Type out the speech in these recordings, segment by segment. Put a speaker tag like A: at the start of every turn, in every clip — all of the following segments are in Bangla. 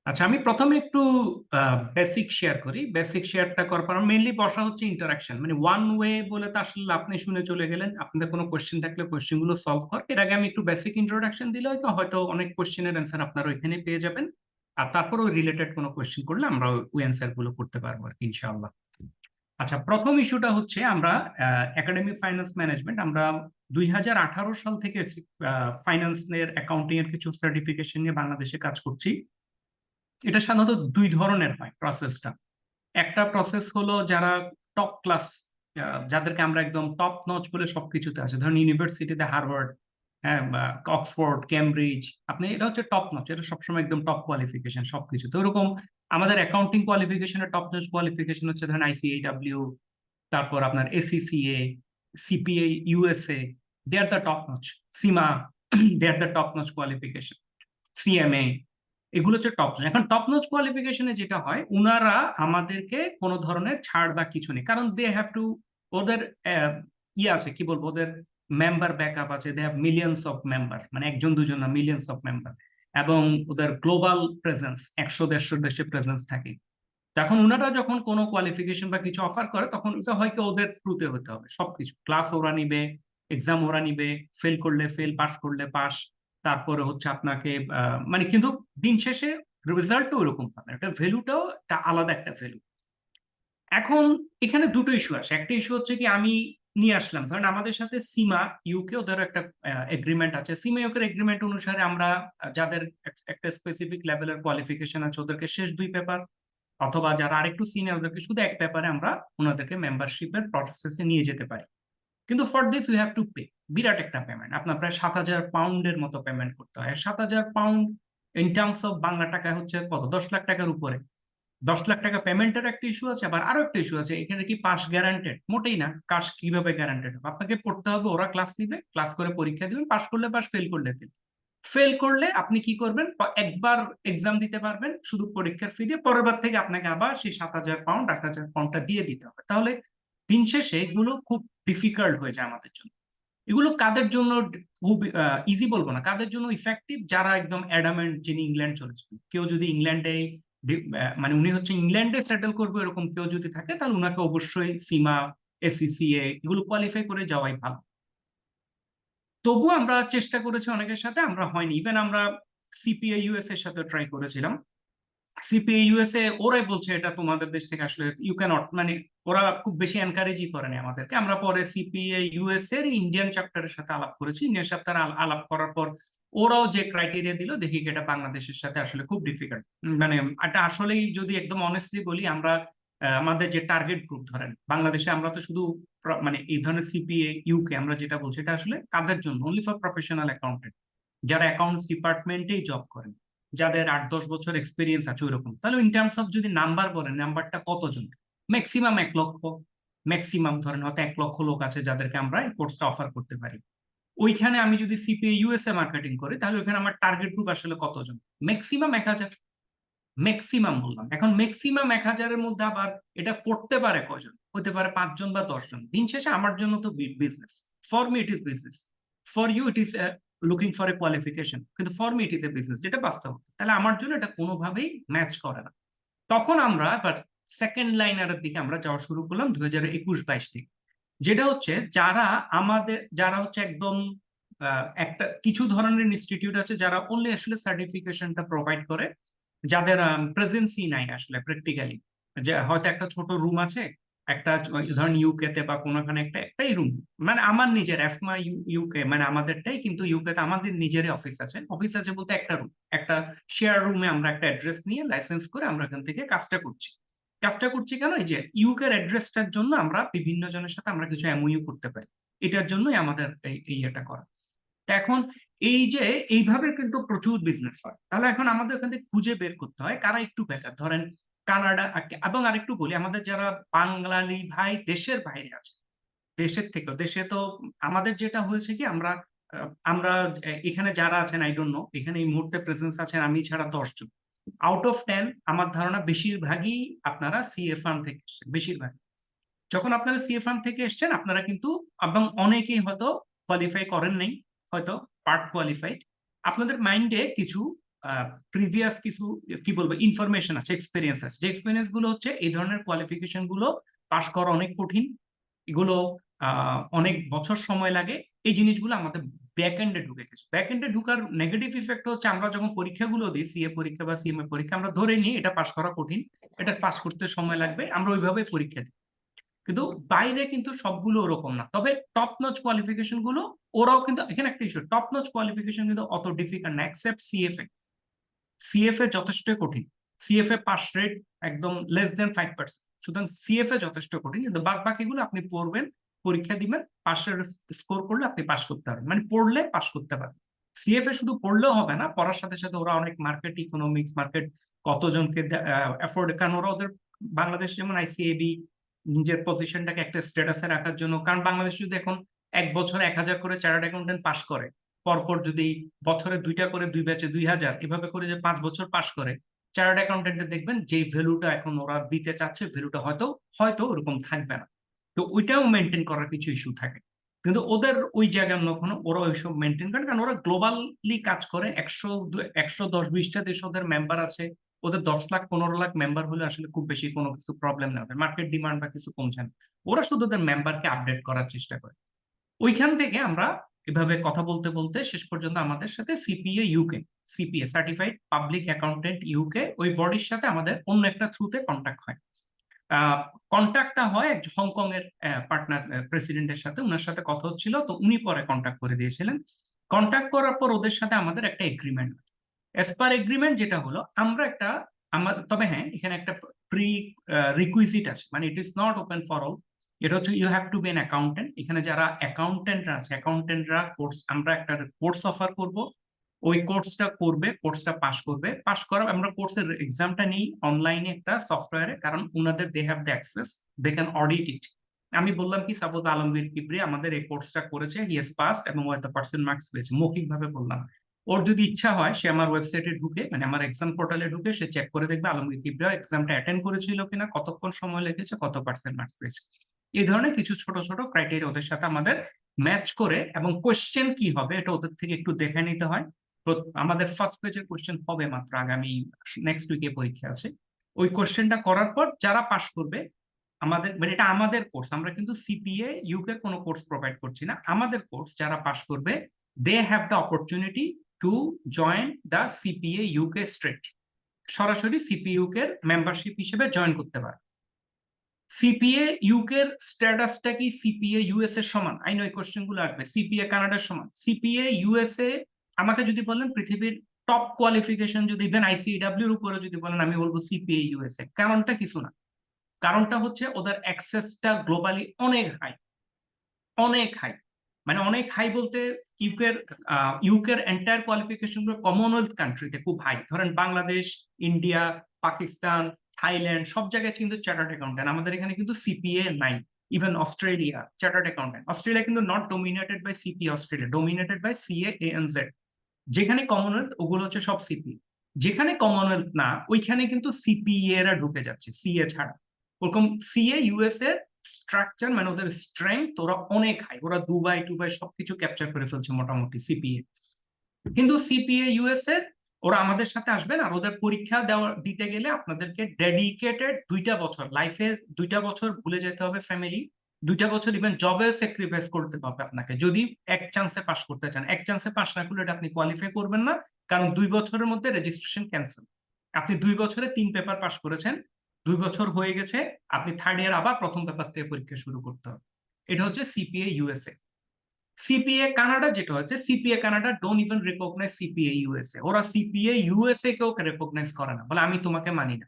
A: আচ্ছা, আমি প্রথমে একটু বেসিক শেয়ার করি। বেসিক শেয়ারটা করার পর মেইনলি বসা হচ্ছে ইন্টারাকশন। মানে ওয়ান ওয়ে বলে তো আসলে আপনি শুনে চলে গেলেন। আপনাদের কোনো কোয়েশ্চেন থাকলে কোয়েশ্চেন গুলো সলভ কর। এর আগে আমি একটু বেসিক ইন্ট্রোডাকশন দিলে হয়তো অনেক কোয়েশ্চেনের অ্যান্সার আপনারা ওইখানে পেয়ে যাবেন। আর তারপর ওই রিলেটেড কোনো কোয়েশ্চেন করলে আমরা ওই অ্যান্সার গুলো করতে পারবো আর কি ইনশাআল্লাহ। আচ্ছা, প্রথম ইস্যুটা হচ্ছে আমরা একাডেমিক ফাইন্যান্স ম্যানেজমেন্ট আমরা 2018 সাল থেকে ফাইন্যান্সের অ্যাকাউন্টিং এর কিছু সার্টিফিকেশন নিয়ে বাংলাদেশে কাজ করছি। এটা সাধারণত দুই ধরনের হয় প্রসেসটা। একটা প্রসেস হলো যারা টপ ক্লাস, যাদেরকে আমরা একদম টপ নচ বলে সবকিছুতে আছে, ধরুন ইউনিভার্সিটিতে হার্ভার্ড, হ্যাঁ, বা অক্সফোর্ড, কেমব্রিজ, আপনি এটা হচ্ছে টপ নচ, এটা সবসময় একদম টপ কোয়ালিফিকেশন সবকিছুতে। ওরকম আমাদের অ্যাকাউন্টিং কোয়ালিফিকেশনের টপ নচ কোয়ালিফিকেশন হচ্ছে ধরেন আইসিএইডব্লিউ, তারপর আপনার ACCA, CPA, USA, they are the top notch. CIMA, they are the top notch qualification. CMA, এগুলো হচ্ছে টপ নচ। এখন টপ নচ কোয়ালিফিকেশনে যেটা হয়, উনারা আমাদেরকে কোনো ধরনের ছাড় বা কিছু নেই, কারণ দে হ্যাভ টু, ওদের ইয়ে আছে, কি বলবো, ওদের মেম্বার ব্যাকআপ আছে, they have millions of member, মানে একজন দুজন না, মিলিয়ন্স অফ মেম্বার। এবং ওদের গ্লোবাল প্রেজেন্স, 100-150 দেশে প্রেজেন্স থাকে। তখন ওনারা যখন কোনো কোয়ালিফিকেশন বা কিছু অফার করে, তখন এটা হয় কি, ওদের থ্রুতে হতে হবে সবকিছু। ক্লাস ওরা নিবে, এক্সাম ওরা নিবে, ফেল করলে ফেল, পাস করলে পাস। তারপরে হচ্ছে আপনাকে মানে, কিন্তু দিন শেষে রেজাল্টও ওরকম পাবে, একটা ভ্যালুটাও একটা আলাদা একটা ভ্যালু। এখন এখানে দুটো ইস্যু আসে। একটা ইস্যু হচ্ছে কি, আমি নিয়ে আসলাম, ধরেন আমাদের সাথে সিমা ইউকে, ওদের একটা এগ্রিমেন্ট আছে। সিমা ইউকের এগ্রিমেন্ট অনুসারে আমরা যাদের একটা স্পেসিফিক লেভেলের কোয়ালিফিকেশন আছে, ওদেরকে শেষ দুই পেপার, অথবা যারা আরেকটু সিনিয়র, ওদেরকে শুধু এক পেপারে আমরা ওনাদেরকে মেম্বারশিপের প্রসেসে নিয়ে যেতে পারি। কিন্তু for this we have to pay বিরাট একটা পেমেন্ট। আপনার প্রায় 7,000 পাউন্ডের মতো পেমেন্ট করতে হয়। 7,000 pound in terms of Bangla টাকায় হচ্ছে কত, 10 লাখ টাকার উপরে। 10 লাখ টাকা পেমেন্টের একটা ইস্যু আছে, আবার আরো একটা ইস্যু আছে, এখানে কি পাস গ্যারান্টেড? মোটেই না। কাজ কিভাবে গ্যারান্টেড হবে? আপনাকে পড়তে হবে, ওরা ক্লাস নিবে, ক্লাস করে পরীক্ষা দিবেন, পাস করলে পাস, ফেল করলে ফেল। ফেল করলে আপনি কি করবেন? একবার এক্সাম দিতে পারবেন শুধু পরীক্ষার ফি দিয়ে, পরের বার থেকে আপনাকে আবার সেই 7,000 পাউন্ড, 8,000 পাউন্ডটা দিয়ে দিতে হবে। তাহলে দিন শেষে এগুলো খুব ডিফিকাল্ট হয়ে যায় আমাদের জন্য। এগুলো কাদের জন্য খুব ইজি বলবো না, কাদের জন্য ইফেক্টিভ? যারা একদম অ্যাডামেন্ট, যিনি ইংল্যান্ড চলেছেন, কেউ যদি ইংল্যান্ডে মানে উনি হচ্ছে ইংল্যান্ডে সেটেল করবে এরকম কেউ যদি থাকে, তাহলে উনাকে অবশ্যই সিমা, এসিসিএ এগুলো কোয়ালিফাই করে যাওয়াই ভালো। তবুও আমরা চেষ্টা করেছি অনেকের সাথে, আমরা হয়নি। ইভেন আমরা সিপিএ ইউএস এর সাথে ট্রাই করেছিলাম। সিপিএ ইউএসএ ওরাই বলছে এটা তোমাদের দেশ থেকে আসলে ইউ ক্যানট, মানে ওরা খুব বেশি এনকারেজই করেনি আমাদেরকে। আমরা পরে সিপিএ ইউএস এর ইন্ডিয়ান চ্যাপ্টারের সাথে আলাপ করেছি। ইন্ডিয়ান চ্যাপ্টার আলাপ করার পর ওরাও যে ক্রাইটেরিয়া দিল, দেখি কি এটা বাংলাদেশের সাথে আসলে খুব ডিফিকাল্ট। মানে এটা আসলেই যদি একদম অনেস্টলি বলি, আমরা আমাদের যে টার্গেট গ্রুপ, ধরেন বাংলাদেশে আমরা তো শুধু মানে এই ধরনের সিপিএ ইউকে আমরা যেটা বলছি, এটা আসলে কাদের জন্য? অনলি ফর প্রফেশনাল অ্যাকাউন্টেন্ট, যারা অ্যাকাউন্টস ডিপার্টমেন্টেই জব করেন, যাদের 8-10 বছর এক্সপিরিয়েন্স আছে ওইরকম। তাহলে ইন টার্মস অফ যদি নাম্বার বলেন, নাম্বারটা কতজন? ম্যাক্সিমাম 1 লক্ষ। ম্যাক্সিমাম ধরেন হয়তো 1 লক্ষ লোক আছে যাদেরকে আমরা এই কোর্সটা অফার করতে পারি। ওইখানে আমি যদি সিপিএ ইউএসএ মার্কেটিং করি, তাহলে ওইখানে আমার টার্গেট গ্রুপ আসলে কতজন? ম্যাক্সিমাম 1,000। ম্যাক্সিমাম বললাম। এখন ম্যাক্সিমাম 1,000-এর মধ্যে আবার এটা করতে পারে কয়জন? হতে পারে 5 জন বা 10 জন। দিন শেষে আমার জন্য তো business. For me it is business, for you it is looking for a qualification, কিন্তু for me it is a business, যেটা বাস্তব। তাহলে আমার জন্য এটা কোনোভাবেই ম্যাচ করে না। তখন আমরা এবার সেকেন্ড লাইনারের দিকে আমরা যাওয়া শুরু করলাম 2021-22 থেকে। যেটা হচ্ছে যারা হচ্ছে একদম একটা কিছু ধরনের ইনস্টিটিউট আছে যারা অনলি আসলে সার্টিফিকেশনটা প্রোভাইড করে, যাদের প্রেজেন্সই নাই আসলে প্র্যাকটিক্যালি। যে হয়তো একটা ছোট রুম আছে, একটা ধরেন ইউকে তে বা কোনোখানে একটাই রুম। মানে আমার নিজের এফমা ইউকে, মানে আমাদেরটাই, কিন্তু ইউকে তে আমাদের নিজেরই অফিস আছে। অফিস আছে বলতে একটা রুম, একটা শেয়ার রুমে আমরা একটা অ্যাড্রেস নিয়ে লাইসেন্স করে আমরা এখান থেকে কাজটা করছি। কাজটা করছি কেন? এই যে ইউকের অ্যাড্রেসটার জন্য আমরা বিভিন্ন জনের সাথে আমরা কিছু এমওইউ করতে পারি। এটার জন্যই আমাদের এই এটা করা। তা এখন এই যে এইভাবে কিন্তু প্রচুর বিজনেস হয়। তাহলে এখন আমাদের ওখান থেকে খুঁজে বের করতে হয় কারা একটু বেটার। ধরেন কানাডা, এবং আরেকটু বলি, আমাদের যারা বাঙালি ভাই দেশের বাইরে আছে, দেশের থেকেও, দেশে তো আমাদের যেটা হয়েছে কি, আমরা এখানে যারা আছেন, আই ডোন্ট নো, এখানে এই মুহূর্তে প্রেজেন্স আছেন আমি ছাড়া 10 জন। আউট অফ 10 আমার ধারণা বেশিরভাগই আপনারা সিএ ফার্ম থেকে এসছেন, বেশিরভাগ। যখন আপনারা সিএ ফার্ম থেকে এসছেন, আপনারা কিন্তু, এবং অনেকেই হয়তো কোয়ালিফাই করেন নাই, হয়তো পার্ট কোয়ালিফাইড, আপনাদের মাইন্ডে কিছু প্রিভিয়াস কিছু কি বলবো ইনফরমেশন আছে, এক্সপিরিয়েন্স আছে, যে এক্সপিরিয়েন্স গুলো হচ্ছে এই ধরনের কোয়ালিফিকেশন গুলো পাশ করা অনেক কঠিন, এগুলো অনেক বছর সময় লাগে। এই জিনিসগুলো আমাদের ব্যাক এন্ডে ঢুকে গেছে। ব্যাক এন্ডে ঢুকার নেগেটিভ ইফেক্ট হচ্ছে আমরা যখন পরীক্ষাগুলো দিই, সিএ পরীক্ষা বা সিএমএ পরীক্ষা, আমরা ধরে নিই এটা পাশ করা কঠিন, এটা পাশ করতে সময় লাগবে, আমরা ওইভাবে পরীক্ষা দিই। কিন্তু বাইরে কিন্তু সবগুলো ওরকম না। তবে টপ নচ কোয়ালিফিকেশন গুলো, ওরাও কিন্তু এখানে একটা ইস্যু, টপ নচ কোয়ালিফিকেশন কিন্তু অত ডিফিকাল্ট না, এক্সেপ্ট সিএফএ। সিএফএ যথেষ্ট কঠিন, সিএফএ পাস রেট একদম লেস দেন 5%। সুতরাং সিএফএ যথেষ্ট কঠিন, কিন্তু বাদ বাকিগুলো আপনি পড়বেন, পরীক্ষা দিবেন, পাশের স্কোর করলে আপনি পাস করতে পারবেন, মানে পড়লে পাস করতে পারবেন। সিএফএ শুধু পড়লেও হবে না, পড়ার সাথে সাথে ওরা অনেক মার্কেট ইকোনমিক্স, মার্কেট কতজনকে অ্যাফোর্ড, কারণ ওরা ওদের বাংলাদেশ যেমন আইসিএবি নিজের পজিশনটাকে একটা স্ট্যাটাসে রাখার জন্য, কারণ বাংলাদেশ যদি এখন এক বছর 1000 করে চার্টার্ড অ্যাকাউন্টেন্ট পাস করে, পরপর যদি বছরে 2টা করে 2 ব্যাচে 2000 এভাবে করে যে 5 বছর পাস করে, চার্টার্ড অ্যাকাউন্টেন্টে দেখবেন যে ভ্যালুটা এখন ওরা দিতে চাচ্ছে, ভ্যালুটা হয়তো হয়তো ওরকম থাকবে না। তো ওইটাও মেনটেন করার কিছু ইস্যু থাকে, কিন্তু ওদের ওই জায়গার কোনো, ওরা ওইসব মেনটেন করে, কারণ ওরা গ্লোবালি কাজ করে। 110-20টা দেশ ওদের মেম্বার আছে, ওদের 10 লাখ 15 লাখ মেম্বার হলে আসলে খুব বেশি কোনো কিছু প্রবলেম না, মার্কেট ডিমান্ড বা কিছু কমছে না। ওরা শুধু ওদের মেম্বারকে আপডেট করার চেষ্টা করে। ওইখান থেকে আমরা এভাবে কথা বলতে বলতে শেষ পর্যন্ত আমাদের সাথে CPA UK, CPA certified public accountant UK, ওই বডির সাথে আমাদের অন্য একটা থ্রুতে কন্ট্যাক্ট হয়। কন্ট্যাক্টটা হয় হংকং এর পার্টনার প্রেসিডেন্টের সাথে, ওনার সাথে কথা হচ্ছিল, তো উনি পরে কন্ট্যাক্ট করে দিয়েছিলেন। কন্ট্যাক্ট করার পর ওদের সাথে আমাদের একটা এগ্রিমেন্ট, এস পার এগ্রিমেন্ট যেটা হলো, আমরা একটা, আমার তবে হ্যাঁ এখানে একটা প্রি রিকুইজিট আছে, মানে it is not open for all. এটা হচ্ছে you have to be an accountant. এখানে যারা অ্যাকাউন্টেন্টরা আছে, অ্যাকাউন্টেন্টরা কোর্স, আমরা একটা কোর্স অফার করব, ওই কোর্সটা করবে, কোর্সটা পাস করবে, পাস করা, আমরা কোর্সের এক্সামটা নিই অনলাইনে একটা সফটওয়্যারে, কারণ ওনাদের they have the access, they can audit it. আমি বললাম কি, সাপোজ আলমগীর কিবরি আমাদের এই কোর্সটা করেছে, হি হ্যাজ পাসড এবং হয়তো পার্সেন্ট মার্কস পেয়েছে, মৌখিক ভাবে বললাম। ওর যদি ইচ্ছা হয় সে আমার ওয়েবসাইটে ঢুকে, মানে আমার এক্সাম পোর্টালে ঢুকে সে চেক করে দেখবে আলমগীর কিবরিয়া এক্সামটা অ্যাটেন্ড করেছিল কিনা, কতক্ষণ সময় লেগেছে, কত পার্সেন্ট মার্কস পেয়েছে। এই ধরনের কিছু ছোট ছোট ক্রাইটেরিয়া ওদের সাথে আমাদের ম্যাচ করে, এবং কোশ্চেন কি হবে এটা ওদের থেকে একটু দেখে নিতে হয়। আমাদের ফার্স্ট পেজের কোশ্চেন হবে মাত্র আগামী নেক্সট উইকে পরীক্ষা আছে। ওই কোশ্চেনটা করার পর যারা পাস করবে, আমাদের মানে এটা আমাদের কোর্স, আমরা কিন্তু সিপিএ ইউকে কোনো কোর্স প্রোভাইড করছি না, আমাদের কোর্স যারা পাস করবে, they have the opportunity to join the CPA UK straight, সরাসরি সিপিএ ইউকে মেম্বারশিপ হিসেবে জয়েন করতে পারে। সিপিএ ইউকে এর স্ট্যাটাসটা কি সিপিএ ইউএস এর সমান? আই নো এই কোশ্চেন গুলো আসবে। সিপিএ কানাডার সমান, সিপিএ ইউএসএ, আমাকে যদি বলেন পৃথিবীর টপ কোয়ালিফিকেশন যদি ইভেন আইসিডব্লিউ এর উপরে যদি বলেন, আমি বলবো সিপিএ ইউএসএ। কারণটা কিছু না, কারণটা হচ্ছে ওদের অ্যাক্সেসটা গ্লোবালি অনেক হাই, অনেক হাই। মানে অনেক হাই বলতে ইউকের ইউকের এন্টায়ার কোয়ালিফিকেশন গুলো কমনওয়েলথ কান্ট্রিতে খুব হাই। ধরেন বাংলাদেশ, ইন্ডিয়া, পাকিস্তান, থাইল্যান্ড সব জায়গায় কিন্তু চার্টার্ড অ্যাকাউন্টেন্ট, আমাদের এখানে কিন্তু সিপিএ নাই। Even Australia chartered accountant, Australia কিন্তু not dominated by CPA, Australia dominated by CA ANZ. যেখানে কমনওয়েলথ ওগুলো হচ্ছে সব সিপি, যেখানে কমনওয়েলথ না ওইখানে কিন্তু সিপিএ এরা ঢুকে যাচ্ছে সিএ ছাড়া। ওরকম সিএ ইউএস এর স্ট্রাকচার, মানে ওদের স্ট্রেংথ ওরা অনেক হাই, ওরা দুবাই টুবাই সবকিছু ক্যাপচার করে ফেলছে মোটামুটি সিপিএ। কিন্তু সিপিএ ইউএস এর ওরা আমাদের সাথে আসবেন, আর ওদের পরীক্ষা দিতে গেলে আপনাদেরকে ডেডিকেটেড 2টা বছর, লাইফের 2টা বছর ভুলে যেতে হবে ফ্যামিলি, 2টা বছর ইভেন জবে স্যাক্রিফাইস করতে হবে আপনাকে, যদি এক চান্সে পাস করতে চান। এক চান্সে পাস না করলে এটা আপনি কোয়ালিফাই করবেন না, কারণ 2 বছরের মধ্যে রেজিস্ট্রেশন ক্যান্সেল। আপনি 2 বছরে 3 পেপার পাস করেছেন, 2 বছর হয়ে গেছে, আপনি থার্ড ইয়ার আবার প্রথম পেপার থেকে পরীক্ষা শুরু করতে হবে। এটা হচ্ছে সিপিএ ইউএসএ। সিপিএ কানাডা যেটা হচ্ছে, CPA Canada don't even recognise CPA USA, ওরা সিপিএ ইউএসএ কেও রিকগনাইজ করে না, বলে আমি তোমাকে মানি না।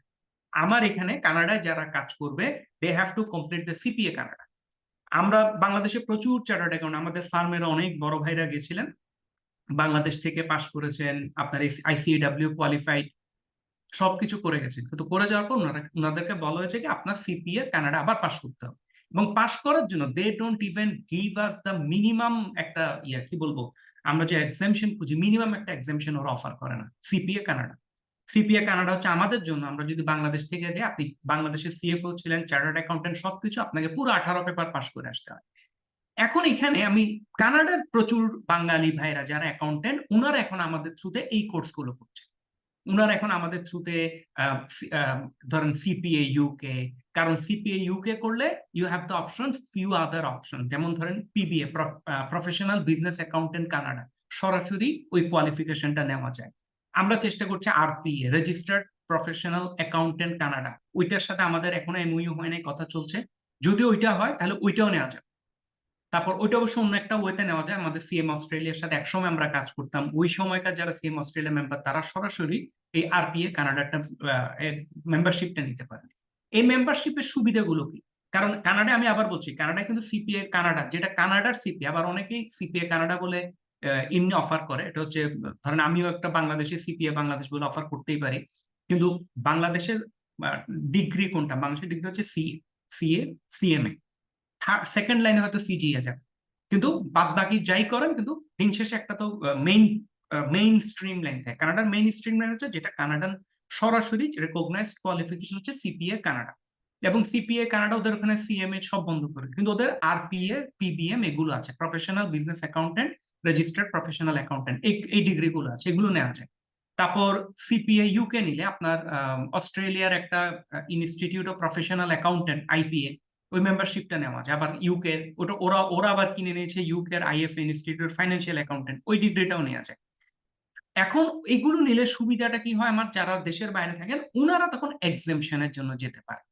A: আমার এখানে কানাডায় যারা কাজ করবে, they have to complete the CPA Canada. আমরা বাংলাদেশে প্রচুর চার্টার্ড অ্যাকাউন্ট, আমাদের ফার্মের অনেক বড় ভাইরা গেছিলেন, বাংলাদেশ থেকে পাশ করেছেন, আপনার আইসিডব্লিউ কোয়ালিফাইড, সবকিছু করে গেছেন, কিন্তু করে যাওয়ার পর ওনাদেরকে বলা হয়েছে কি আপনার সিপিএ কানাডা আবার পাশ করতে হবে। এবং পাশ করার জন্য they don't even give us the minimum একটা কি বলবো, আমরা যে এক্সামশন খুঁজি, মিনিমাম একটা এক্সামশন ওরা অফার করে না সিপিএ কানাডা। সিপিএ কানাডা হচ্ছে আমাদের জন্য, আমরা যদি বাংলাদেশ থেকে যাই, আপনি বাংলাদেশের সিএফও ছিলেন, চার্টার্ড অ্যাকাউন্টেন্ট, সবকিছু আপনাকে পুরো 18 পেপার পাশ করে আসতে হয়। এখন এখানে আমি কানাডার প্রচুর বাঙালি ভাইরা যারা অ্যাকাউন্টেন্ট, ওনারা এখন আমাদের থ্রুতে এই কোর্স গুলো করছে। উনারা এখন আমাদের থ্রুতে ধরেন সিপিএ ইউকে, কারণ সিপিএ ইউকে করলে you have the option few other option, যেমন ধরেন PBA, professional business accountant Canada, সরাসরি ওই কোয়ালিফিকেশনটা নেওয়া যায়। আমরা চেষ্টা করছি RPA, registered professional accountant Canada, ওইটার সাথে আমাদের এখনো এমওইউ হয় নাই, কথা চলছে। যদি ওইটা হয় তাহলে ওইটাও নেওয়া যাবে। তারপর ওইটা অবশ্য অন্য একটা ওয়েতে নেওয়া যায়। আমাদের সিএম অস্ট্রেলিয়ার সাথে একসময় আমরা কাজ করতাম, ওই সময়কার যারা সিএম অস্ট্রেলিয়া মেম্বার তারা সরাসরি এই আরপিএ কানাডাটা মেম্বারশিপটা নিতে পারেন। এই মেম্বারশিপের সুবিধাগুলো কি? কারণ কানাডা, আমি আবার বলছি, কানাডায় কিন্তু সিপিএ কানাডা, যেটা কানাডার সিপিএ, আবার অনেকেই সিপিএ কানাডা বলে এমনি অফার করে। এটা হচ্ছে, ধরেন আমিও একটা বাংলাদেশের সিপিএ বাংলাদেশ বলে অফার করতেই পারি, কিন্তু বাংলাদেশের ডিগ্রি কোনটা? বাংলাদেশের ডিগ্রি হচ্ছে সিএ, সিএ, সিএমএ, সেকেন্ড লাইনে হয়তো সিজিএ যাবে, কিন্তু বাদ বাকি যাই করেন, কিন্তু দিন শেষে একটা তো মেইন স্ট্রিম লাইন থাকে। কানাডার মেইন স্ট্রিম লাইন হচ্ছে, যেটা কানাডান সরাসরি রেকগনাইজড কোয়ালিফিকেশন হচ্ছে সিপিএ কানাডা, এবং সিপিএ কানাডা ওদের ওখানে সিএমএ সব বন্ধ করে, কিন্তু ওদের আরপিএ, পিবিএম এগুলো আছে, professional business accountant, registered professional accountant, এই ডিগ্রি গুলো আছে, এগুলো নেওয়া যায়। তারপর সিপিএ ইউকে নিলে আপনার অস্ট্রেলিয়ার একটা institute of professional accountant, IPA, ওই মেম্বারশিপটা নেওয়া যায়। আবার ইউকে, ওটা ওরা ওরা আবার কিনে নিয়েছে ইউকের আইএফএ, ইনস্টিটিউট ফাইন্যান্সিয়াল অ্যাকাউন্টেন্ট, ওই ডিগ্রিটাও নেওয়া যায়। এখন এগুলো নিলে সুবিধাটা কি হয়? আমার যারা দেশের বাইরে থাকেন উনারা তখন এক্সেমশনের জন্য যেতে পারে।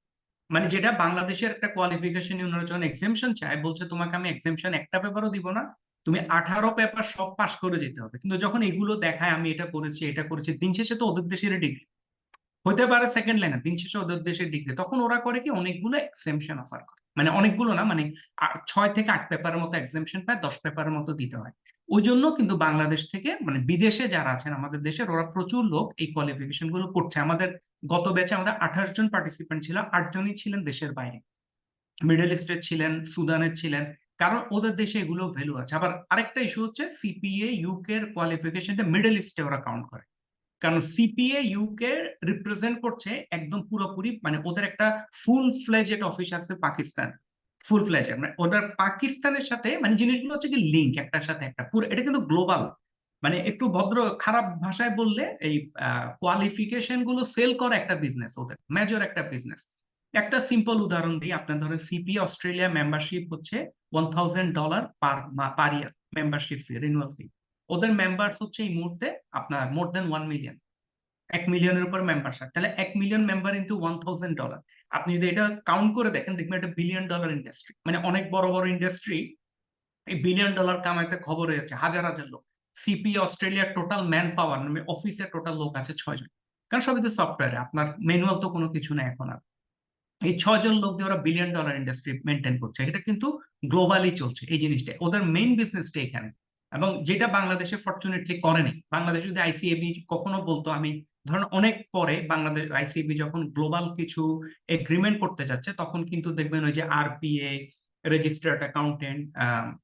A: মানে যেটা বাংলাদেশের একটা কোয়ালিফিকেশন, ওনারা যখন এক্সেমশন চায়, বলছে তোমাকে আমি এক্সেমশন একটা পেপারও দিব না, তুমি 18 পেপার সব পাস করে যেতে হবে। কিন্তু যখন এগুলো দেখায় আমি এটা করেছি, এটা করেছি, দিন শেষে তো ওদের দেশের ডিগ্রি হতে পারে সেকেন্ড লাইনে, দিন শেষে ওদের দেশের ডিগ্রি, তখন ওরা করে কি অনেকগুলো এক্সেমশন অফার করে, মানে অনেকগুলো না, মানে 6 থেকে 8 পেপারের মতো এক্সেমশন পায়, 10 পেপারের মতো দিতে হয়। ওই জন্য কিন্তু বাংলাদেশ থেকে, মানে বিদেশে যারা আছেন আমাদের দেশের, ওরা প্রচুর লোক এই কোয়ালিফিকেশন গুলো করছে। আমাদের গত ব্যাচে আমাদের 28 জন পার্টিসিপেন্ট ছিল, 8 জনই ছিলেন দেশের বাইরে, মিডল ইস্টের ছিলেন, সুদানের ছিলেন, কারণ ওদের দেশে এগুলো ভ্যালু আছে। আবার আরেকটা ইস্যু হচ্ছে, সিপিএ ইউকে এর কোয়ালিফিকেশনটা মিডল ইস্টে ওরা কাউন্ট করে, কারণ সিপিএ ইউকে রিপ্রেজেন্ট করছে একদম পুরোপুরি, মানে ওদের একটা ফুল ফ্লেজেড অফিস আছে পাকিস্তান, ফুল ফ্লেজেড, মানে ওদের পাকিস্তানের সাথে, মানে জিনিসগুলো হচ্ছে কি লিঙ্ক একটার সাথে একটা, পুরো এটা কিন্তু গ্লোবাল। মানে একটু ভদ্র খারাপ ভাষায় বললে, এই কোয়ালিফিকেশন গুলো সেল করে একটা বিজনেস, ওদের মেজর একটা বিজনেস। একটা সিম্পল উদাহরণ দিই, আপনার ধরেন সিপি অস্ট্রেলিয়া মেম্বারশিপ হচ্ছে $1000 পার ইয়ার, মেম্বারশিপ ফি, রিনিউয়াল ফি। ওদের মেম্বার্স হচ্ছে এই মুহূর্তে আপনার মোর দেন 1 মিলিয়ন, 1 মিলিয়নের উপর মেম্বারশিপ, তাহলে 1 মিলিয়ন মেম্বার ইন্টু $1000, আপনি যদি এটা কাউন্ট করে দেখেন, দেখবেন এটা $1 বিলিয়ন ইন্ডাস্ট্রি। মানে অনেক বড় বড় ইন্ডাস্ট্রি এই $1 বিলিয়ন কামাইতে খবর হয়েছে, হাজার হাজার লোক। সিপি অস্ট্রেলিয়ার টোটাল ম্যান পাওয়ার, মানে অফিসে টোটাল লোক আছে 6 জন, কারণ সবই তো সফটওয়্যারে, আপনার ম্যানুয়াল তো কোনো কিছু নেই এখন আর। এই 6 জন লোক দিয়ে ওরা $1 বিলিয়ন ইন্ডাস্ট্রি মেনটেন করছে, এটা কিন্তু গ্লোবালি চলছে এই জিনিসটা, ওদের মেইন বিজনেসটা এখানে। এবং যেটা বাংলাদেশে ফরচুনেটলি করেনি, বাংলাদেশ যদি আইসিএবি কখনো বলতো, আমি ধরেন অনেক পরে বাংলাদেশ আইসিএবি যখন গ্লোবাল কিছু এগ্রিমেন্ট করতে যাচ্ছে, তখন কিন্তু দেখবেন ওই যে আরপিএ, রেজিস্টার্ড অ্যাকাউন্টেন্ট,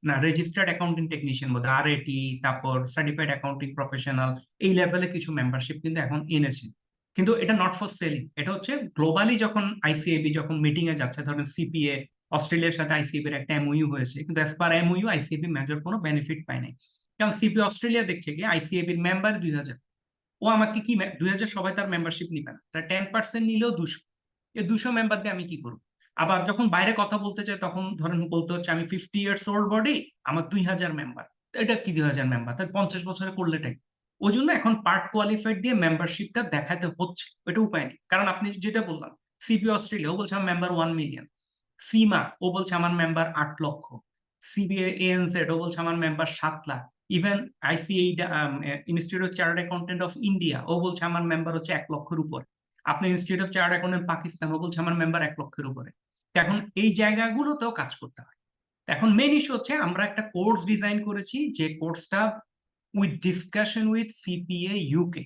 A: না রেজিস্টার্ড অ্যাকাউন্টিং টেকনিশিয়ান বোধ, আরএটি, তারপর সার্টিফাইড অ্যাকাউন্টিং প্রফেশনাল, এই লেভেলে কিছু মেম্বারশিপ কিন্তু এখন এনেছে। কিন্তু এটা নট ফর সেলিং, এটা হচ্ছে গ্লোবালি যখন আইসিএবি যখন মিটিং এ যাচ্ছে, ধরেন সিপিএ অস্ট্রেলিয়ার সাথে আইসিএবি এর একটা এমওইউ হয়েছে, কিন্তু as per MoU ICAB major কোনো বেনিফিট পায় নাই। কারণ সিপি অস্ট্রেলিয়া দেখছে কি আইসিএবির মেম্বার 2000, ও আমাকে কি 2000 সবাই তার মেম্বারশিপ নিবে না, তার 10% নিলেও 200, এই 200 মেম্বার দিয়ে আমি কি করবো? আবার যখন বাইরে কথা বলতে চাই, তখন ধরেন বলতে হচ্ছে আমি 50 ইয়ার্স ওল্ড বডি, আমার 2000 মেম্বার, এটা কি 2000 মেম্বার, তাই 50 বছরে করলেটাই। ওই জন্য এখন পার্ট কোয়ালিফাইড দিয়ে মেম্বারশিপটা দেখাতে হচ্ছে, এটা উপায় নেই। কারণ আপনি যেটা বললাম, সিপি অস্ট্রেলিয়া ও বলছে আমার মেম্বার 1 মিলিয়ন, সিমা ও বলছে আমার মেম্বার 8 লক্ষ, সিবিএ এএনজেড ও বলছে আমার member 7 lakh, even ICAI institute of chartered accountant of India ও বলছে আমার মেম্বার হচ্ছে 1 লক্ষের উপর। আপনার institute of chartered accountant Pakistan ও বলছে আমার মেম্বার 1 লক্ষের উপরে। এখন এই জায়গাগুলোতেও কাজ করতে হয়। এখন মেন ইস্যু হচ্ছে, আমরা একটা কোর্স ডিজাইন করেছি, যে কোর্সটা with discussion with CPA UK,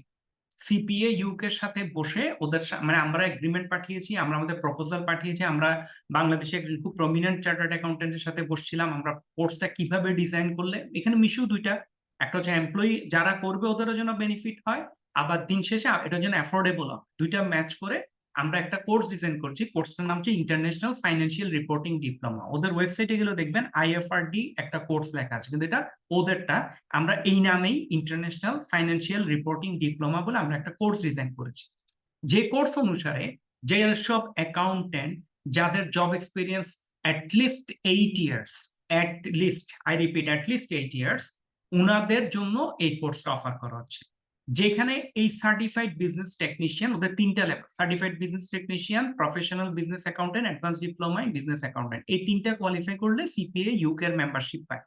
A: CPA UK এর সাথে বসে ওদের মানে আমরা এগ্রিমেন্ট পাঠিয়েছি, আমরা আমাদের প্রপোজাল পাঠিয়েছি, আমরা বাংলাদেশে একজন খুব প্রমিনেন্ট চার্টার্ড অ্যাকাউন্টেন্টের সাথে বসছিলাম, আমরা কোর্সটা কিভাবে ডিজাইন করলে এখানে মিশু দুইটা, একটা হচ্ছে এমপ্লয়ি যারা করবে ওদেরও যেন বেনিফিট হয়, আবার দিন শেষে এটা যেন অ্যাফোর্ডেবল হয়, দুইটা ম্যাচ করে আমরা একটা কোর্স ডিজাইন করছি, কোর্সটার নাম হচ্ছে ইন্টারন্যাশনাল ফাইন্যান্সিয়াল রিপোর্টিং ডিপ্লোমা। ওদের ওয়েবসাইটে গেলে দেখবেন IFRD একটা কোর্স লেখা আছে, কিন্তু এটা ওদেরটা। আমরা এই নামেই ইন্টারন্যাশনাল ফাইন্যান্সিয়াল রিপোর্টিং ডিপ্লোমা বলে আমরা একটা কোর্স ডিজাইন করেছি। যে কোর্স অনুসারে যে সব অ্যাকাউন্টেন্ট যাদের job experience at least 8 years, at least, I repeat, at least 8 years, উনাদের জন্য এই কোর্সটা অফার করা হচ্ছে। যেখানে এই সার্টিফাইড বিজনেস টেকনিশিয়ান, ওদের 3টা level, certified business technician, professional business accountant, advance diploma in business accountant, এই 3টা কোয়ালিফাই করলে CPA UK এর মেম্বারশিপ পায়।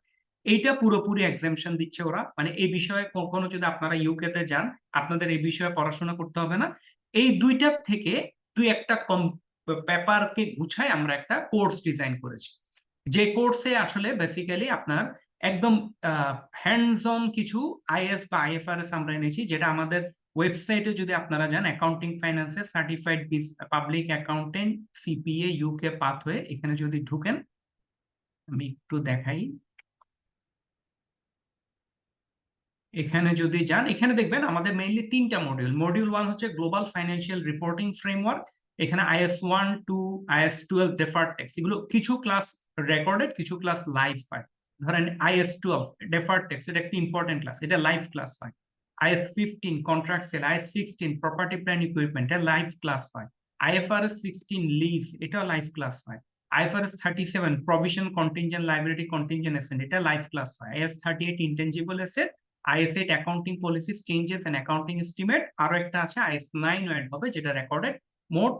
A: এইটা পুরোপুরি এক্সামশন দিচ্ছে ওরা, মানে এই বিষয়ে কখনো যদি আপনারা ইউকে তে যান, আপনাদের এই বিষয়ে পড়াশোনা করতে হবে না। এই দুইটার থেকে দুই একটা পেপারকে গুছায় আমরা একটা কোর্স ডিজাইন করেছি, যে কোর্সে আসলে বেসিক্যালি আপনার একদম হ্যান্ডস অন কিছু IS বা IFRS আমরা এনেছি, যেটা আমাদের ওয়েবসাইটে যদি আপনারা যান, অ্যাকাউন্টিং ফাইন্যান্সের certified public accountant CPA UK pathway, এখানে যদি ঢুকেন, আমি একটু দেখাই, এখানে যদি যান, এখানে দেখবেন আমাদের মেইনলি 3টা মডিউল। মডিউল 1 হচ্ছে গ্লোবাল ফাইন্যান্সিয়াল রিপোর্টিং ফ্রেমওয়ার্ক। এখানে IS 1, 2, IS 12 ডেফার্ড ট্যাক্স, এগুলো কিছু ক্লাস রেকর্ডেড, কিছু ক্লাস লাইভ পায়। ধরেন IS 12 ডেফার্ড ট্যাক্স, এটা একটা ইম্পর্টেন্ট ক্লাস, এটা লাইভ ক্লাস হয়। IS 15 contract sale, IS 16 property plant equipment, এটা লাইভ ক্লাস হয়। IFRS 16 লিজ, এটাও লাইভ ক্লাস হয়। IFRS 37 provision contingent liability contingent asset, এটা লাইভ ক্লাস হয়। IS 38 intangible asset, IS 8 accounting policies changes and accounting estimate, আরো একটা আছে IS 9 ওয়েড হবে, যেটা রেকর্ডেড। মোট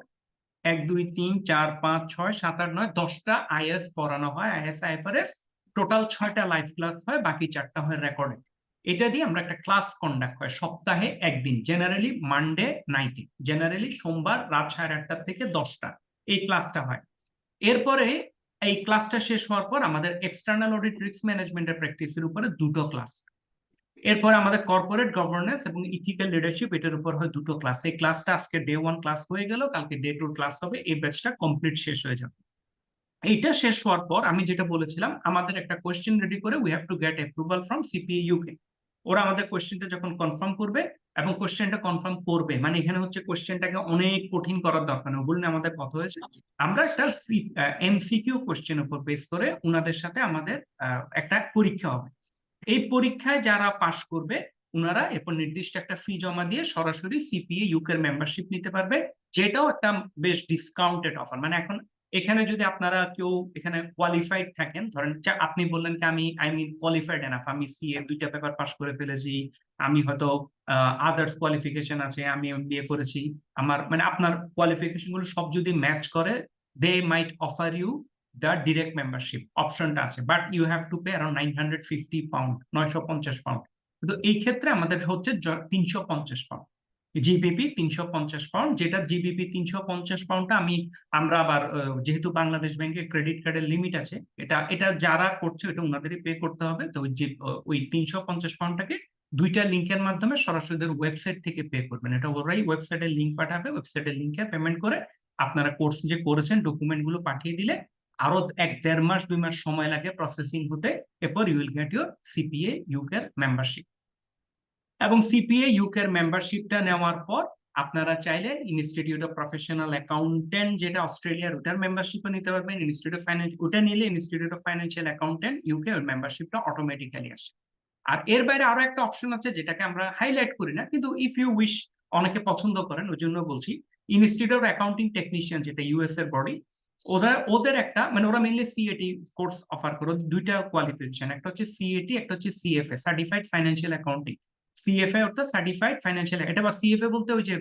A: 1, 2, 3, 4, 5, 6, 7, 8, 9, 10টা IS পড়ানো হয়, IS IFRS। টোটাল 6টা লাইভ ক্লাস হয়, বাকি 4টা হয় রেকর্ডেড। এটা দিয়ে আমরা একটা ক্লাস কন্ডাক্ট হয় সপ্তাহে একদিন, জেনারেলি মানডে নাইটে, জেনারেলি সোমবার রাত 8:30 থেকে 10টা এই ক্লাসটা হয়। এরপরে এই ক্লাসটা শেষ হওয়ার পর আমাদের এক্সটার্নাল অডিট রিস্ক ম্যানেজমেন্টের প্র্যাকটিসের উপরে 2টো ক্লাস। এরপর আমাদের কর্পোরেট গভর্নেন্স এবং ইথিক্যাল লিডারশিপ, এটার উপর হয় 2টো ক্লাস। এই ক্লাসটা আজকে ডে 1 ক্লাস হয়ে গেল, কালকে ডে 2 ক্লাস হবে, এই ব্যাচটা কমপ্লিট শেষ হয়ে যাবে। এইটা শেষ হওয়ার পর আমি যেটা বলেছিলাম, আমাদের একটা কোশ্চেন রেডি করে we have to get approval from CPA UK। ওরা আমাদের কোশ্চেনটা যখন কনফার্ম করবে, এবং কোশ্চেনটা কনফার্ম করবে মানে এখানে হচ্ছে কোশ্চেনটাকে অনেক কঠিন করার দরকার নেই, বলুন আমাদের কথা হয়েছে, আমরা একটা MCQ কোশ্চেন উপর বেস করে উনাদের সাথে আমাদের একটা পরীক্ষা হবে। এই পরীক্ষায় যারা পাশ করবে, উনারা এরপর নির্দিষ্ট একটা ফি জমা দিয়ে সরাসরি CPA UK এর মেম্বারশিপ নিতে পারবে, যেটাও একটা বেশ ডিসকাউন্টেড অফার। মানে এখন এখানে যদি আপনারা কেউ এখানে কোয়ালিফাইড থাকেন, ধরেন আপনি বললেন কি আমি কোয়ালিফাইড এনাফ, আমি CA 2টা পেপার পাস করে ফেলেছি, আমি হয়তো আদার্স কোয়ালিফিকেশন আছে, আমি MBA করেছি, আমার মানে আপনার কোয়ালিফিকেশন গুলো সব যদি ম্যাচ করে, they might offer you the direct membership অপশনটা আছে, but you have to pay around 950 pound, 950 pound. কিন্তু এই ক্ষেত্রে আমাদের হচ্ছে 350 পাউন্ড, GBP 350 পাউন্ড, যেটা GBP 350 পাউন্ডটা আমরা আবার যেহেতু বাংলাদেশ ব্যাংকের ক্রেডিট কার্ডের লিমিট আছে, এটা এটা যারা করছে এটা ওনাদেরই পে করতে হবে। তো ওই 350 পাউন্ডটাকে 2টা লিঙ্কের মাধ্যমে সরাসরি ওয়েবসাইট থেকে পে করবেন, এটা ওরাই ওয়েবসাইটের লিঙ্ক পাঠাবে, ওয়েবসাইটের লিঙ্কে পেমেন্ট করে আপনারা কোর্স যে করেছেন ডকুমেন্ট গুলো পাঠিয়ে দিলে আরো 1-1.5 মাস 2 মাস সময় লাগে প্রসেসিং হতে, এরপর you will get your CPA UK এর মেম্বারশিপ। এবং CPA UK এর মেম্বারশিপটা নেওয়ার পর আপনারা চাইলে ইনস্টিটিউট অফ প্রফেশনাল অ্যাকাউন্টেন্ট, যেটা অস্ট্রেলিয়ার, ওটার মেম্বারশিপও নিতে পারবেন। ইনস্টিটিউট অফ ফাইন্যান্স, ওটা নিলে institute of financial accountant UK ওর মেম্বারশিপটা অটোমেটিক্যালি আসে। আর এর বাইরে আরো একটা অপশন আছে, যেটাকে আমরা হাইলাইট করি না, কিন্তু ইফ ইউ উইশ, অনেকে পছন্দ করেন, ওই জন্য বলছি। ইনস্টিটিউট অফ অ্যাকাউন্টিং টেকনিশিয়ান, যেটা US এর বডি, ওদের একটা মানে ওরা মেইনলি CAT কোর্স অফার করে, 2টা কোয়ালিফিকেশন, একটা হচ্ছে CAT, একটা হচ্ছে CFA, certified financial accounting. CFA অর্থাৎ সার্টিফাইড ফাইন্যান্সিয়াল, এটা বা CFA বলতে ওই যে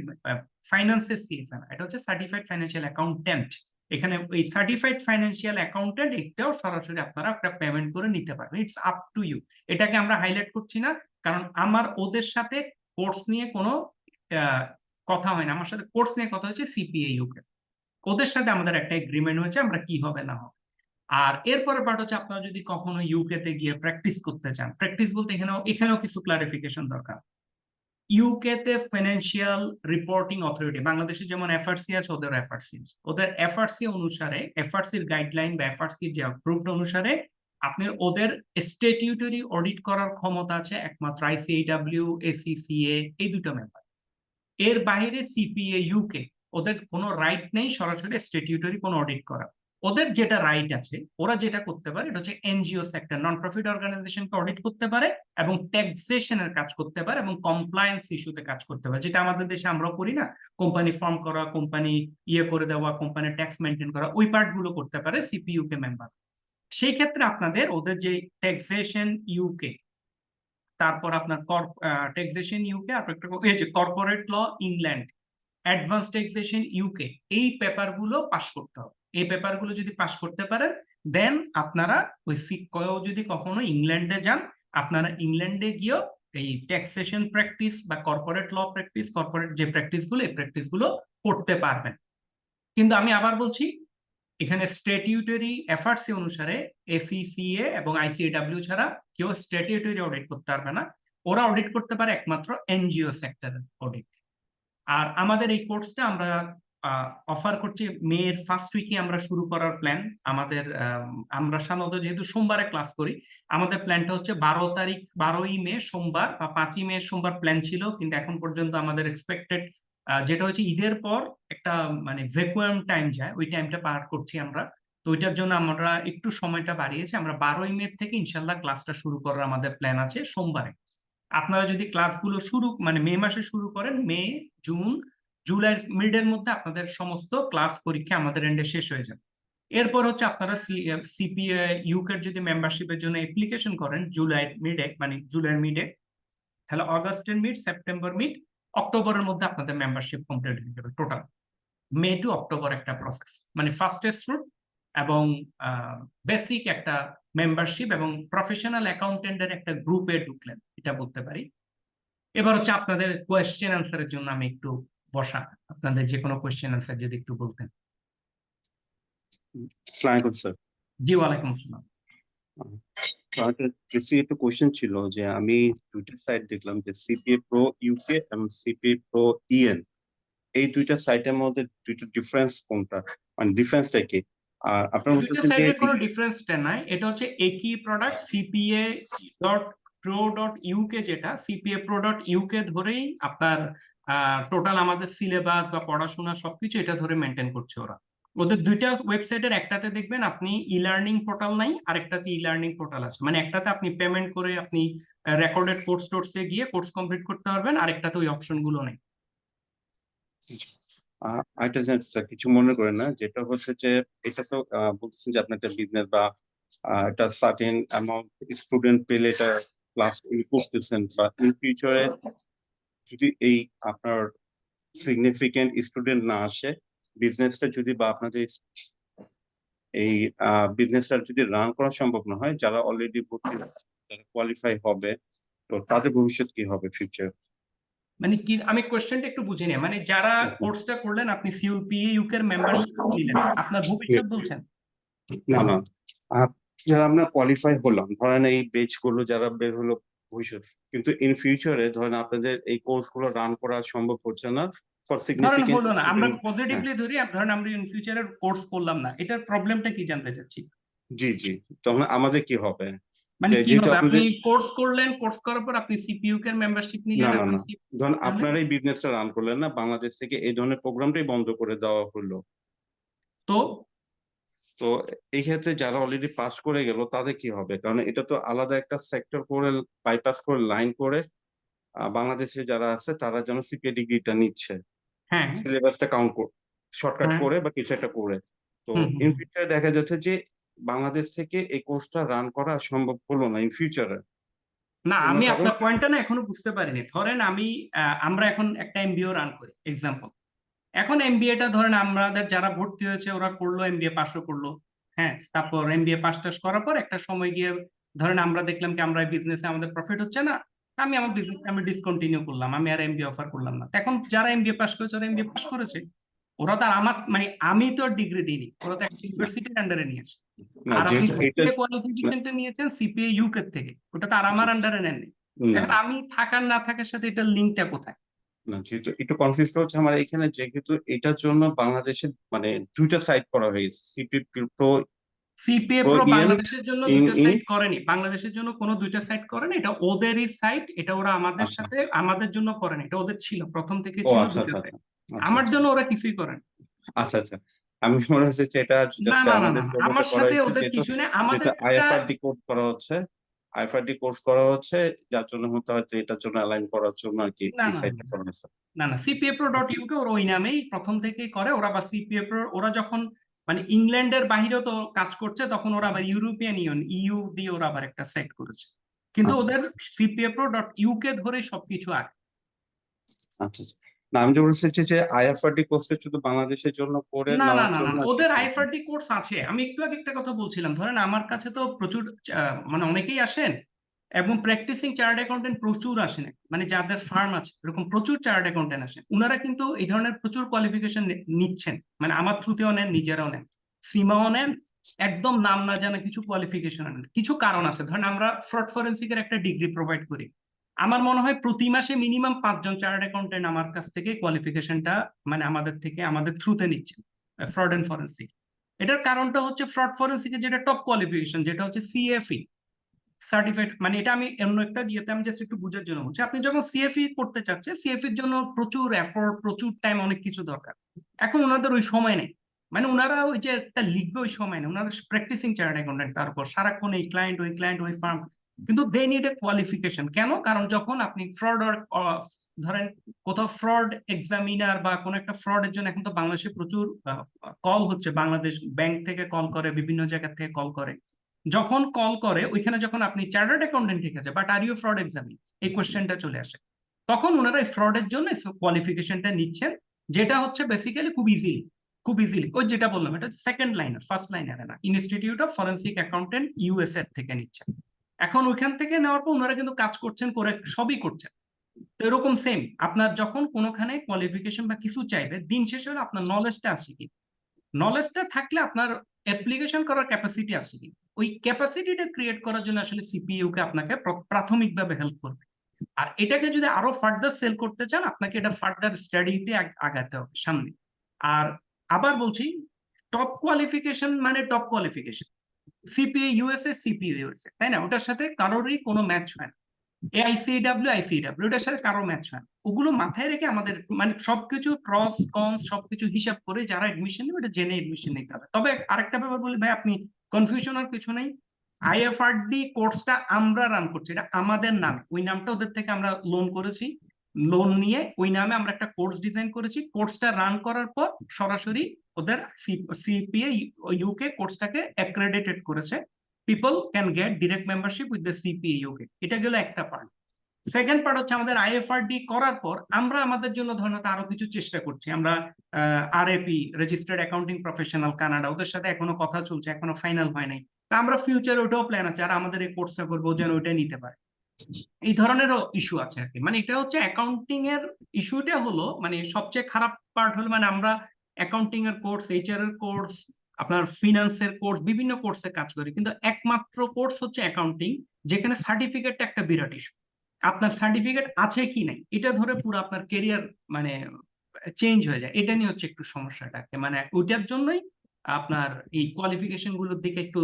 A: ফাইন্যান্সের CFA না, এটা হচ্ছে সার্টিফাইড ফাইন্যান্সিয়াল অ্যাকাউন্টেন্ট। এখানে এই সার্টিফাইড ফাইন্যান্সিয়াল অ্যাকাউন্টেন্ট, এটাও সরাসরি আপনারা একটা পেমেন্ট করে নিতে পারবেন, ইটস আপ টু ইউ। এটাকে আমরা হাইলাইট করছি না, কারণ আমার ওদের সাথে কোর্স নিয়ে কোনো কথা হয় না, আমার সাথে কোর্স নিয়ে কথা হচ্ছে CPA UK, ওদের সাথে আমাদের একটা এগ্রিমেন্ট হয়েছে আমরা কি হবে না হবে। আর এরপরের পার্ট হচ্ছে আপনারা যদি কখনো UK তে গিয়ে প্র্যাকটিস করতে চান, প্র্যাকটিস বলতে এখানেও কিছু ক্লারিফিকেশন দরকার। UK তে ফাইন্যান্সিয়াল রিপোর্টিং অথরিটি, বাংলাদেশে যেমন FRC আছে, ওদের FRC আছে, ওদের FRC অনুসারে, FRC এর গাইডলাইন বা FRC যে অ্যাপ্রুভড অনুসারে আপনি ওদের স্ট্যাটিউটরি অডিট করার ক্ষমতা আছে একমাত্র ICAW, ACCA, এই 2টো মেম্বার। এর বাইরে CPA UK, ওদের কোনো রাইট নেই সরাসরি স্ট্যাটিউটরি কোনো অডিট করা। ওদের যেটা রাইট আছে, ওরা যেটা করতে পারে এটা হচ্ছে এনজিও সেক্টর, নন প্রফিট অর্গানাইজেশনকে অডিট করতে পারে এবং ট্যাক্সেশনের কাজ করতে পারে এবং কমপ্লায়েন্স ইস্যুতে কাজ করতে পারে, যেটা আমাদের দেশে আমরাও করি না, কোম্পানি ফর্ম করা, কোম্পানি করে দেওয়া, কোম্পানির ট্যাক্স মেনটেন করা, ওই পার্ট গুলো করতে পারে সিপিইউকে মেম্বার। সেই ক্ষেত্রে আপনাদের ওদের যে ট্যাক্সেশন ইউকে, তারপর আপনার ট্যাক্সেশন ইউকে, আর একটা এই যে corporate law England, advance taxation UK, এই পেপারগুলো পাস করতে হবে। এই পেপারগুলো যদি পাস করতে পারেন, দেন আপনারা ওই যদি কখনো ইংল্যান্ডে যান, আপনারা ইংল্যান্ডে গিয়েও এই ট্যাক্সেশন প্র্যাকটিস বা কর্পোরেট ল প্র্যাকটিস, কর্পোরেট যে প্র্যাকটিসগুলো, এই প্র্যাকটিসগুলো করতে পারবেন। কিন্তু আমি আবার বলছি, এখানে স্ট্যাটিউটরি এফআরস অনুসারে এসিসিএ এবং আইসিএডব্লিউ ছাড়া কেউ স্ট্যাটিউটরি অডিট করতে পারবে না। ওরা অডিট করতে পারে একমাত্র এনজিও সেক্টরের অডিট। আর আমাদের এই কোর্সটা আমরা অফার করছি মের ফার্স্ট উইকে আমরা শুরু করার প্ল্যান আমাদের। আমরা সাধারণত যেহেতু সোমবারে ক্লাস করি, আমাদের প্ল্যানটা হচ্ছে 12 তারিখ, 12ই মে সোমবার বা 5ই মে সোমবার প্ল্যান ছিল, কিন্তু এখন পর্যন্ত আমাদের এক্সপেক্টেড যেটা হচ্ছে ঈদের পর একটা মানে ভ্যাকুয়াম টাইম যায়, ওই টাইমটা পার করছি আমরা। তো ওইটার জন্য আমরা একটু সময়টা বাড়িয়েছি, আমরা 12ই মে থেকে ইনশাল্লাহ ক্লাসটা শুরু করার আমাদের প্ল্যান আছে সোমবারে। আপনারা যদি ক্লাসগুলো শুরু মানে মে মাসে শুরু করেন, মে, জুন, জুলাইয়ের মিডের মধ্যে আপনাদের সমস্ত ক্লাস পরীক্ষা আমাদের এন্ডে শেষ হয়ে যাবে। এরপর হচ্ছে আপনারা সিপিএ ইউকের যদি মেম্বারশিপের জন্য অ্যাপ্লিকেশন করেন জুলাইয়ের মিডে, মানে জুলাইয়ের মিডে, তাহলে অগস্টের মিড, সেপ্টেম্বর মিড, অক্টোবরের মধ্যে আপনাদের মেম্বারশিপ কমপ্লিট হয়ে যাবে টোটাল। মে টু অক্টোবর একটা প্রসেস, মানে ফাস্টেস্ট রুট এবং বেসিক একটা মেম্বারশিপ এবং প্রফেশনাল অ্যাকাউন্টেন্টের একটা গ্রুপে ঢুকলেন, এটা বলতে পারি। এবার হচ্ছে আপনাদের কোয়েশ্চেন আনসারের জন্য আমি একটু বসা, আপনাদের যে কোনো কোয়েশ্চেন আনসার যদি একটু বলতেন।
B: আসসালামু আলাইকুম স্যার।
A: জি, ওয়ালাইকুম আসসালাম।
B: একটা কোয়েশ্চেন ছিল যে আমি দুইটা সাইট দেখলাম, যে সিপিএ প্রো ইউকে এবং সিপিএ প্রো ইএন, এই দুইটা সাইটের মধ্যে দুইটা ডিফারেন্স কোনটা, মানে ডিফারেন্সটা কি? আর আপনারা
A: দুইটা
B: বলতেছেন যে
A: সাইটের কোনো ডিফারেন্সটা নাই, এটা হচ্ছে একই product. CPA dot pro dot UK, যেটা সিপিএ প্রো ডট ইউকে ধরেই আপনার টোটাল আমাদের সিলেবাস বা পড়াশোনা সবকিছু এটা ধরে মেনটেন করছে ওরা। ওদের দুইটা ওয়েবসাইটের একটাতে দেখবেন আপনি ই লার্নিং পোর্টাল নাই, আর একটাতে ই লার্নিং পোর্টাল আছে। মানে একটাতে আপনি পেমেন্ট করে আপনি রেকর্ডেড কোর্স টোর্সে গিয়ে কোর্স কমপ্লিট করতে পারবেন, আর একটাতে ওই অপশন গুলো নেই।
B: আরেকটা জিনিস স্যার, কিছু মনে করেন না, যেটা হচ্ছে যে এটা তো বলতেছেন যে আপনার একটা বিজনেস বা একটা সার্টেন অ্যামাউন্ট স্টুডেন্ট পেলে এটা ক্লাস করতেছেন, বা ইন ফিউচারে যদি এই আপনার সিগনিফিকেন্ট স্টুডেন্ট না আসে, বিজনেসটা যদি বা আপনাদের এই বিজনেসটা যদি রান করা সম্ভব না হয়, যারা অলরেডি ভর্তি আছে, যারা কোয়ালিফাই হবে, তো তাদের ভবিষ্যৎ কি হবে ফিউচার?
A: মানে কি, আমি কোশ্চেনটা একটু বুঝিনি। মানে যারা কোর্সটা করলেন, আপনি সিপিএ ইউকের মেম্বারশিপ নিলেন, আপনার ভবিষ্যৎ বলছেন?
B: না না, যারা আমরা কোয়ালিফাই হলাম, ধরেন এই বেচ গুলো যারা বের হলো ভবিষ্যৎ, কিন্তু ইন ফিউচারে ধরেন আপনাদের এই কোর্স গুলো রান করা সম্ভব হচ্ছে না ফর
A: ধরেন
B: সিগনিফিকেন্ট।
A: হলো না, আমরা পজিটিভলি ধরি, ধরেন আমরা ইন ফিউচারের কোর্স করলাম না, এটার প্রবলেমটা কি জানতে চাচ্ছি।
B: জি জি, তখন আমাদের কি হবে?
A: মানে কি
B: যেহেতু
A: হবে, আপনি
B: আপনাদের
A: কোর্স করলেন, কোর্স করার পর আপনি সিপিইউ এর মেম্বারশিপ
B: না
A: নিলেন,
B: না
A: আপনি
B: না, ধরুন আপনার এই বিজনেসটা রান করলেন না, বাংলাদেশ থেকে এই ধরনের প্রোগ্রামটাই বন্ধ করে দেওয়া হলো,
A: তো
B: তো এই ক্ষেত্রে যারা অলরেডি পাস করে গেল তাদের কি হবে? কারণ এটা তো আলাদা একটা সেক্টর করে বাইপাস করে লাইন করে বাংলাদেশে যারা আছে তারা যেন সিপিএ ডিগ্রিটা নিচ্ছে,
A: হ্যাঁ
B: সিলেবাসটা কাউন্ট শর্টকাট
A: হ্যাঁ,
B: করে বা কিছু একটা করে। তো
A: হুম
B: ইন
A: হুম।
B: ফিউচারে দেখা যাচ্ছে যে বাংলাদেশ থেকে এই কোর্সটা রান করা সম্ভব হলো না ইন ফিউচারে।
A: না,
B: কোনো
A: আমি
B: কারণ?
A: আপনার পয়েন্টটা না এখনো বুঝতে পারিনি। ধরেন আমি আমরা এখন একটা এমবিও রান করি এক্সাম্পল। এখন এমবিএটা ধরেন আমাদের যারা ভর্তি হয়েছে ওরা করলো, এমবিএ পাসও করলো। হ্যাঁ, তারপর এমবিএ পাস টাস করার পর একটা সময় গিয়ে ধরেন আমরা দেখলাম কি আমরা বিজনেসে আমাদের প্রফিট হচ্ছে না, আমি আমার বিজনেস আমি ডিসকন্টিনিউ করলাম, আমি আর এমবিএ অফার করলাম না। এখন যারা এমবিএ পাস করেছে ওরা এমবিএ পাস করেছে, ওরা তো আর আমার মানে আমি তো ডিগ্রি দিইনি, ওরা তো একটা ইউনিভার্সিটির আন্ডারে নিয়েছে।
B: না
A: আর আপনি
B: যেহেতু এটা
A: সিপিএ কোয়ালিফিকেশনটা নিয়েছেন সিপিএ ইউকে থেকে, ওটা তো আর আমার আন্ডারে নেননি।
B: না
A: এখন আমি থাকার না থাকার সাথে এটার লিঙ্কটা কোথায়?
B: না, যেহেতু একটু কনফিউজ হচ্ছে আমার এখানে, যেহেতু এটার জন্য বাংলাদেশে মানে দুইটা সাইট করা হয়েছে, CP pro
A: CPA
B: pro
A: pro
B: EN
A: বাংলাদেশের জন্য
B: ইন
A: দুইটা
B: ইন
A: সাইট করেনি, বাংলাদেশের জন্য কোনো দুইটা সাইট করেনি, এটা ওদেরই সাইট। এটা ওরা আমাদের
B: আচ্ছা,
A: সাথে আমাদের জন্য করেনি, এটা ওদের ছিল প্রথম থেকে,
B: ও
A: ছিল
B: আচ্ছা
A: দুইটা
B: আচ্ছা
A: সাইট।
B: আচ্ছা, আচ্ছা
A: আমার
B: আচ্ছা
A: জন্য ওরা কিছুই করে না।
B: আচ্ছা আচ্ছা। আমি মনে হচ্ছে যে এটা
A: না
B: জাস্ট
A: না না না
B: আমাদের
A: না,
B: জন্য এটা
A: আমার
B: করা
A: সাথে
B: হয়েছে
A: ওদের
B: যেটা
A: কিছু নেই, আমাদের
B: যেটা
A: একটা
B: আইএফআরডি কোর্স করা হচ্ছে, আইএফআরডি কোর্স করা হচ্ছে, যার জন্য হতে হয়তো এটার জন্য অ্যালাইন করার জন্য আর কি
A: না
B: এই
A: না
B: সাইটটা করা হয়েছে।
A: না না, cpapro.uk ওরা ওই নামেই প্রথম থেকেই করে। ওরা বা সিপিএপ্রো ওরা যখন মানে ইংল্যান্ডের বাইরেও তো কাজ করছে, তখন ওরা আবার ইউরোপিয়ান ইউনিয়ন ইইউ দিয়ে ওরা আবার একটা সেট করেছে, কিন্তু
B: আচ্ছা
A: ওদের cpapro.uk ধরে সবকিছু আগে।
B: আচ্ছা আচ্ছা। না আমি যে বলছি যে আইএফআরডি কোর্সটা শুধু বাংলাদেশের জন্য করে
A: না না
B: নেওয়ার
A: না না
B: জন্য
A: না,
B: আর কি
A: ওদের
B: কিরকম?
A: আইএফআরডি কোর্স আছে। আমি একটু আগে একটা কথা বলছিলাম, ধরেন আমার কাছে তো প্রচুর মানে অনেকেই আসেন, এবং প্র্যাকটিসিং চার্টার্ড অ্যাকাউন্টেন্ট প্রচুর আসেন, মানে যাদের ফার্ম আছে এরকম প্রচুর চার্টার্ড অ্যাকাউন্টেন্ট আসেন, উনারা কিন্তু এই ধরনের প্রচুর কোয়ালিফিকেশন নিচ্ছেন, মানে আমার থ্রুতেও নেন, নিজেরাও নেন, সীমাও নেন, একদম নাম না জানা কিছু কোয়ালিফিকেশন নেন। কিছু কারণ আছে, ধরেন আমরা ফ্রড ফরেন্সিকের একটা ডিগ্রি প্রোভাইড করি, আমার মনে হয় প্রতি মাসে মিনিমাম 5 জন চার্টার্ড অ্যাকাউন্টেন্ট আমার কাছ থেকে কোয়ালিফিকেশনটা মানে আমাদের থেকে আমাদের থ্রুতে নিচ্ছেন ফ্রড এন্ড ফরেন্সিক। এটার কারণটা হচ্ছে ফ্রড ফরেন্সিকের যেটা টপ কোয়ালিফিকেশন, যেটা হচ্ছে সিএফই সার্টিফাইড, মানে এটা আমি অন্য একটা ইয়েতে আমি জাস্ট একটু বুঝার জন্য বলছি। আপনি যখন সিএফই করতে চাচ্ছেন, সিএফির জন্য প্রচুর এফোর্ট, প্রচুর টাইম, অনেক কিছু দরকার। এখন ওনাদের ওই সময় নেই, মানে ওনারা ওই যে একটা লিখবে ওই সময় নেই, ওনারা প্র্যাকটিসিং চার্টার্ড অ্যাকাউন্টেন্ট, তারপর সারাক্ষণ এই ক্লায়েন্ট ওই ফার্ম, কিন্তু দে নিড এ কোয়ালিফিকেশন। কেন? কারণ যখন আপনি ফ্রড ধরেন কোথাও ফ্রড এক্সামিনার বা কোনো একটা ফ্রডের জন্য, এখন তো বাংলাদেশে প্রচুর কল হচ্ছে, বাংলাদেশ ব্যাংক থেকে কল করে, বিভিন্ন জায়গা থেকে কল করে, যখন কল করে ওইখানে যখন আপনি চার্টার্ড অ্যাকাউন্টেন্ট ঠিক আছে but are you fraud examine, এই কোশ্চেনটা চলে আসে, তখন ওনারা এই ফ্রডের জন্য কোয়ালিফিকেশনটা নিচ্ছেন, যেটা হচ্ছে বেসিক্যালি খুব ইজিলি ওই যেটা বললাম, এটা হচ্ছে সেকেন্ড লাইনার, ফার্স্ট লাইনার না, institute of forensic accountant USA থেকে নিচ্ছেন। এখন ওইখান থেকে নেওয়ার পর ওনারা কিন্তু কাজ করছেন, করে সবই করছেন। তো এরকম সেম আপনার যখন কোনোখানে কোয়ালিফিকেশন বা কিছু চাইবে, দিন শেষে হলে আপনার নলেজটা আছে কি, নলেজটা থাকলে আপনার অ্যাপ্লিকেশন করার ক্যাপাসিটি আছে কি, ওই ক্যাপাসিটিটা ক্রিয়েট করার জন্য আসলে সিপিইউ কে আপনাকে প্রাথমিকভাবে হেল্প করবে। আর এটাকে যদি আরো ফার্দার সেল করতে চান, আপনাকে এটা ফার্দার স্টাডিতে আগাতে হবে সামনে। আর আবার বলছি, টপ কোয়ালিফিকেশন মানে top qualification, CPA USA, CPA USA, তাই না? ওটার সাথে কারোরই কোনো ম্যাচ হয় না। আইসিডাব্লিউ এটার সাথে কারো ম্যাচ হয় না। ওগুলো মাথায় রেখে আমাদের মানে সবকিছু ক্রস কনস সবকিছু হিসাব করে যারা এডমিশন নেবে এটা জেনে এডমিশন নিতে হবে। তবে আরেকটা ব্যাপার বলি ভাই, আপনি কনফিউশন আর কিছু নেই, আইএফআরডি কোর্সটা আমরা রান করছি, এটা আমাদের নামে, ওই নামটা ওদের থেকে আমরা লোন করেছি, লোন নিয়ে ওই নামে আমরা একটা কোর্স ডিজাইন করেছি। কোর্সটা রান করার পর সরাসরি ওদের সিপিএ ইউকে কোর্সটাকে অ্যাক্রেডিটেড করেছে, people can get direct membership with the CPA UK. এটা গেল একটা পার্ট। সেকেন্ড পার্ট হচ্ছে আমাদের আইএফআরডি করার পর আমরা আমাদের জন্য ধরুন আরো কিছু চেষ্টা করছি। আমরা আরএপি রেজিস্টার্ড অ্যাকাউন্টিং প্রফেশনাল কানাডা, ওদের সাথে এখনো কথা চলছে, এখনো ফাইনাল হয় নাই। তা আমরা ফিউচারে ওটাও প্ল্যান আছে, আর আমাদের এই কোর্সটা করবো যেন ওইটা নিতে পারে। এই ধরনেরও ইস্যু আছে আর কি। মানে এটা হচ্ছে অ্যাকাউন্টিং এর ইস্যুটা হলো, মানে সবচেয়ে খারাপ পার্ট হলো মানে আমরা অ্যাকাউন্টিং এর কোর্স, এইচআর এর কোর্স, আপনার ফিনান্সের কোর্স, বিভিন্ন কোর্সে কাজ করি, কিন্তু একমাত্র কোর্স হচ্ছে অ্যাকাউন্টিং যেখানে সার্টিফিকেটটা একটা বিরাট ইস্যু। আপনার সার্টিফিকেট আছে কি নাই এটা ধরে পুরো আপনার কেরিয়ার মানে চেঞ্জ হয়ে যায়। এটা নিয়ে হচ্ছে একটু সমস্যাটাকে, মানে ওইটার জন্যই আপনার এই কোয়ালিফিকেশন গুলোর দিকে একটু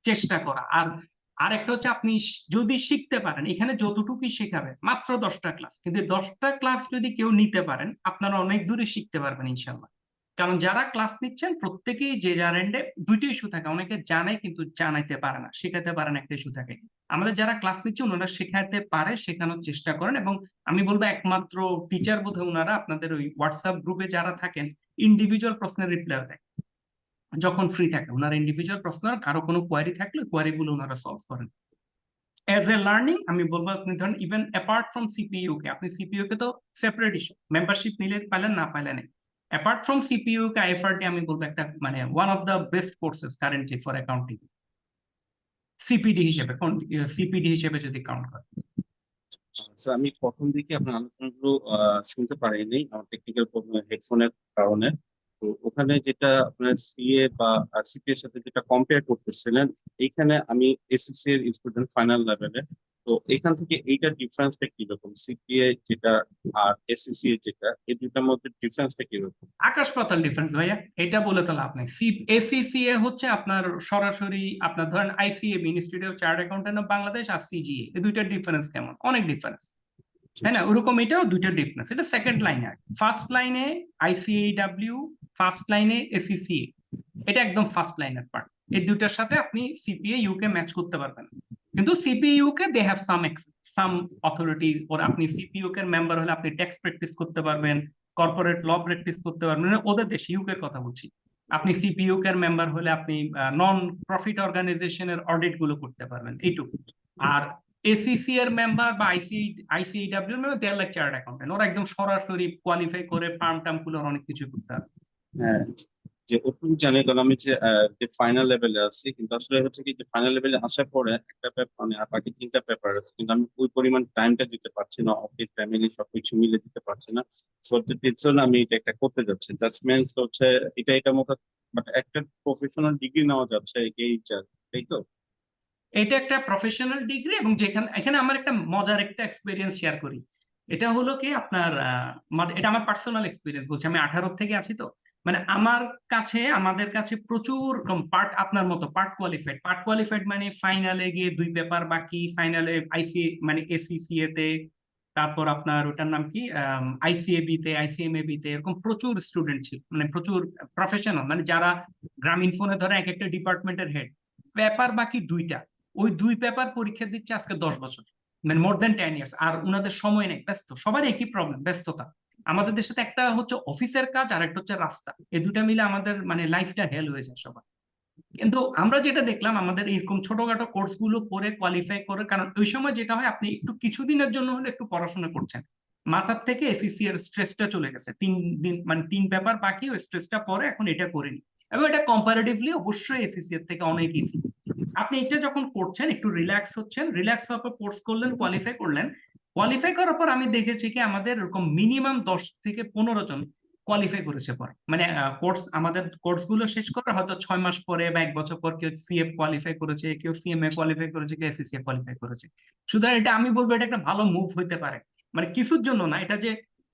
A: চেষ্টা করা। আর আরেকটা হচ্ছে আপনি যদি শিখতে পারেন, এখানে যতটুকুই শেখাবে মাত্র 10টা ক্লাস, কিন্তু 10টা ক্লাস যদি কেউ নিতে পারেন আপনারা অনেক দূরে শিখতে পারবেন ইনশাল্লাহ। কারণ যারা ক্লাস নিচ্ছেন প্রত্যেকেই যে যার এন্ডে দুইটা ইস্যু থাকে, অনেকে জানে কিন্তু জানাইতে পারে না, শেখাতে পারে না, একটা ইস্যু থাকে। আমাদের যারা ক্লাস নিচ্ছে ওনারা শেখাতে পারে, শেখানোর চেষ্টা করেন, এবং আমি বলবো একমাত্র টিচার বোধহয় ওনারা আপনাদের ওই হোয়াটসঅ্যাপ গ্রুপে যারা থাকেন ইন্ডিভিজুয়াল প্রশ্নের রিপ্লাই দেয় যখন ফ্রি থাকে, ওনারা ইন্ডিভিজুয়াল প্রশ্ন, কারো কোনো কোয়ারি থাকলে কোয়ারি গুলো ওনারা সলভ করেন। এজ এ লার্নিং আমি বলবো আপনি ধরেন ইভেন অ্যাপার্ট ফ্রম সিপিইউ কে, আপনি সিপিইউ কে তো সেপারেট ইস্যু, মেম্বারশিপ নিলে পাইলেন, না পাইলে নেই। অ্যাপার্ট ফ্রম সিপিইউ কে আইএফআরডি আমি বলবো একটা মানে one of the best courses currently for accounting, CPD হিসেবে যদি কাউন্ট করে।
B: So, আমি প্রথম দিকে আপনার আলোচনাগুলো শুনতে পারিনি আমার টেকনিক্যাল হেডফোনের কারণে। তো ওখানে যেটা আপনার সিএ বা সিপি এর সাথে যেটা কম্পেয়ার করতেছিলেন, এইখানে আমি এসএসসি এর স্টুডেন্ট ফাইনাল লেভেলে। তো এখান থেকে এইটার ডিফারেন্সটা কিরকম, সিপিএ যেটা আর এসএসসি এর যেটা, এই দুটার মধ্যে ডিফারেন্সটা কিরকম?
A: আকাশ পাতাল ডিফারেন্স ভাইয়া, এটা বলে তো লাভ নাই। এসিসিএ হচ্ছে আপনার সরাসরি আপনার ধরেন ICAB institute of chartered accountant of Bangladesh, আর সিজিএ, এই দুইটার ডিফারেন্স কেমন? অনেক ডিফারেন্স। তাই না? ওরকম এটাও দুইটা ডিফারেন্স। এটা সেকেন্ড লাইনে। ফার্স্ট লাইনে আইসিএইডব্লিউ, ফার্স্ট লাইনে এসিসিএ, এটা একদম ফার্স্ট লাইনের পার্ট। এই দুইটার সাথে আপনি সিপিএ ইউকে ম্যাচ করতে পারবেন, কিন্তু সিপিইউ কে দে হ্যাভ সাম অথরিটি। ওর আপনি সিপিইউ কে মেম্বার হলে আপনি ট্যাক্স প্র্যাকটিস করতে পারবেন, কর্পোরেট ল প্র্যাকটিস করতে পারবেন, মানে ওদের দেশে, ইউকে কথা বলছি। আপনি সিপিইউ কে মেম্বার হলে আপনি নন প্রফিট অর্গানাইজেশনের অডিট গুলো করতে পারবেন, এইটুকু। আর এসিসি এর মেম্বার বা আইসিইডব্লিউ মেম্বার, দে আর লাইক চার্টার্ড অ্যাকাউন্টেন্ট, ওরা একদম সরাসরি কোয়ালিফাই করে ফার্ম টার্ম গুলো অনেক কিছু করতে পারবে।
B: হ্যাঁ, যে ওটুকু জানি, কারণ আমি যে ফাইনাল লেভেলে আছি, কিন্তু আসলে হচ্ছে কি, যে ফাইনাল লেভেলে আসার পরে একটা পেপার মানে আর বাকি 3টা পেপার আছে, কিন্তু আমি ওই পরিমাণ টাইমটা দিতে পারছি না, অফিস ফ্যামিলি সবকিছু মিলে দিতে পারছি না। জন্য আমি এটা একটা করতে যাচ্ছি, জাস্ট মিনস হচ্ছে এটা মতো, বাট একটা প্রফেশনাল ডিগ্রি নেওয়া যাচ্ছে এই তো।
A: এটা একটা প্রফেশনাল ডিগ্রি, এবং যেখানে এখানে আমার একটা মজার একটা এক্সপিরিয়েন্স শেয়ার করি। এটা হলো কি আপনার এটা আমার পার্সোনাল এক্সপিরিয়েন্স বলছি, আমি 18 থেকে আছি তো। মানে আমাদের কাছে প্রচুর পার্ট, আপনার মতো পার্ট কোয়ালিফাইড মানে ফাইনালে গিয়ে 2 পেপার বাকি, ফাইনালে মানে এসিসিএ তে, তারপর আপনার ওটার নাম কি আইসিএবি তে, আইসিএমএবি তে, এরকম প্রচুর স্টুডেন্ট ছিল, মানে প্রচুর প্রফেশনাল, মানে যারা গ্রামীণ ফোনে ধরে এক একটা ডিপার্টমেন্টের হেড। পেপার বাকি 2টা, ওই 2 পেপার পরীক্ষা দিচ্ছে আজকে 10 বছর, মানে মোর দেন 10 ইয়ার্স। আর উনাদের সময় নেই, ব্যস্ত, সবার একই প্রবলেম, ব্যস্ততা। আমাদের দেশে তো একটা হচ্ছে অফিসের কাজ, আর একটা হচ্ছে রাস্তা, এই দুটা মিলে আমাদের মানে লাইফটা হেল হয়ে যায় সবার। কিন্তু আমরা যেটা দেখলাম, আমাদের এরকম ছোটখাটো কোর্স গুলো পড়ে কোয়ালিফাই করে, কারণ ওই সময় যেটা হয়, আপনি একটু কিছুদিনের জন্য হলে একটু পড়াশোনা করছেন, মাথার থেকে এসিসি এর স্ট্রেসটা চলে গেছে, 3 দিন মানে 3 পেপার বাকি, ওই স্ট্রেসটা পরে এখন এটা করিনি। এবং এটা কম্পারেটিভলি অবশ্যই এসিসি এর থেকে অনেক ইজি। আপনি এটা যখন করছেন একটু রিল্যাক্স হচ্ছেন, রিল্যাক্স হওয়ার পর কোর্স করলেন, কোয়ালিফাই করলেন। কোয়ালিফাই করার পর আমি দেখেছি কি আমাদের এরকম মিনিমাম 10 থেকে 15 জন কোয়ালিফাই করেছে পরে, মানে আমাদের কোর্স গুলো শেষ করে হয়তো 6 মাস পরে বা 1 বছর পর কেউ সিএফ কোয়ালিফাই করেছে, কেউ সিএমএ কোয়ালিফাই করেছে, কেউ এসিসিএ কোয়ালিফাই করেছে। সুতরাং এটা আমি বলবো এটা একটা ভালো মুভ হইতে পারে, মানে কিছুর জন্য না, এটা যে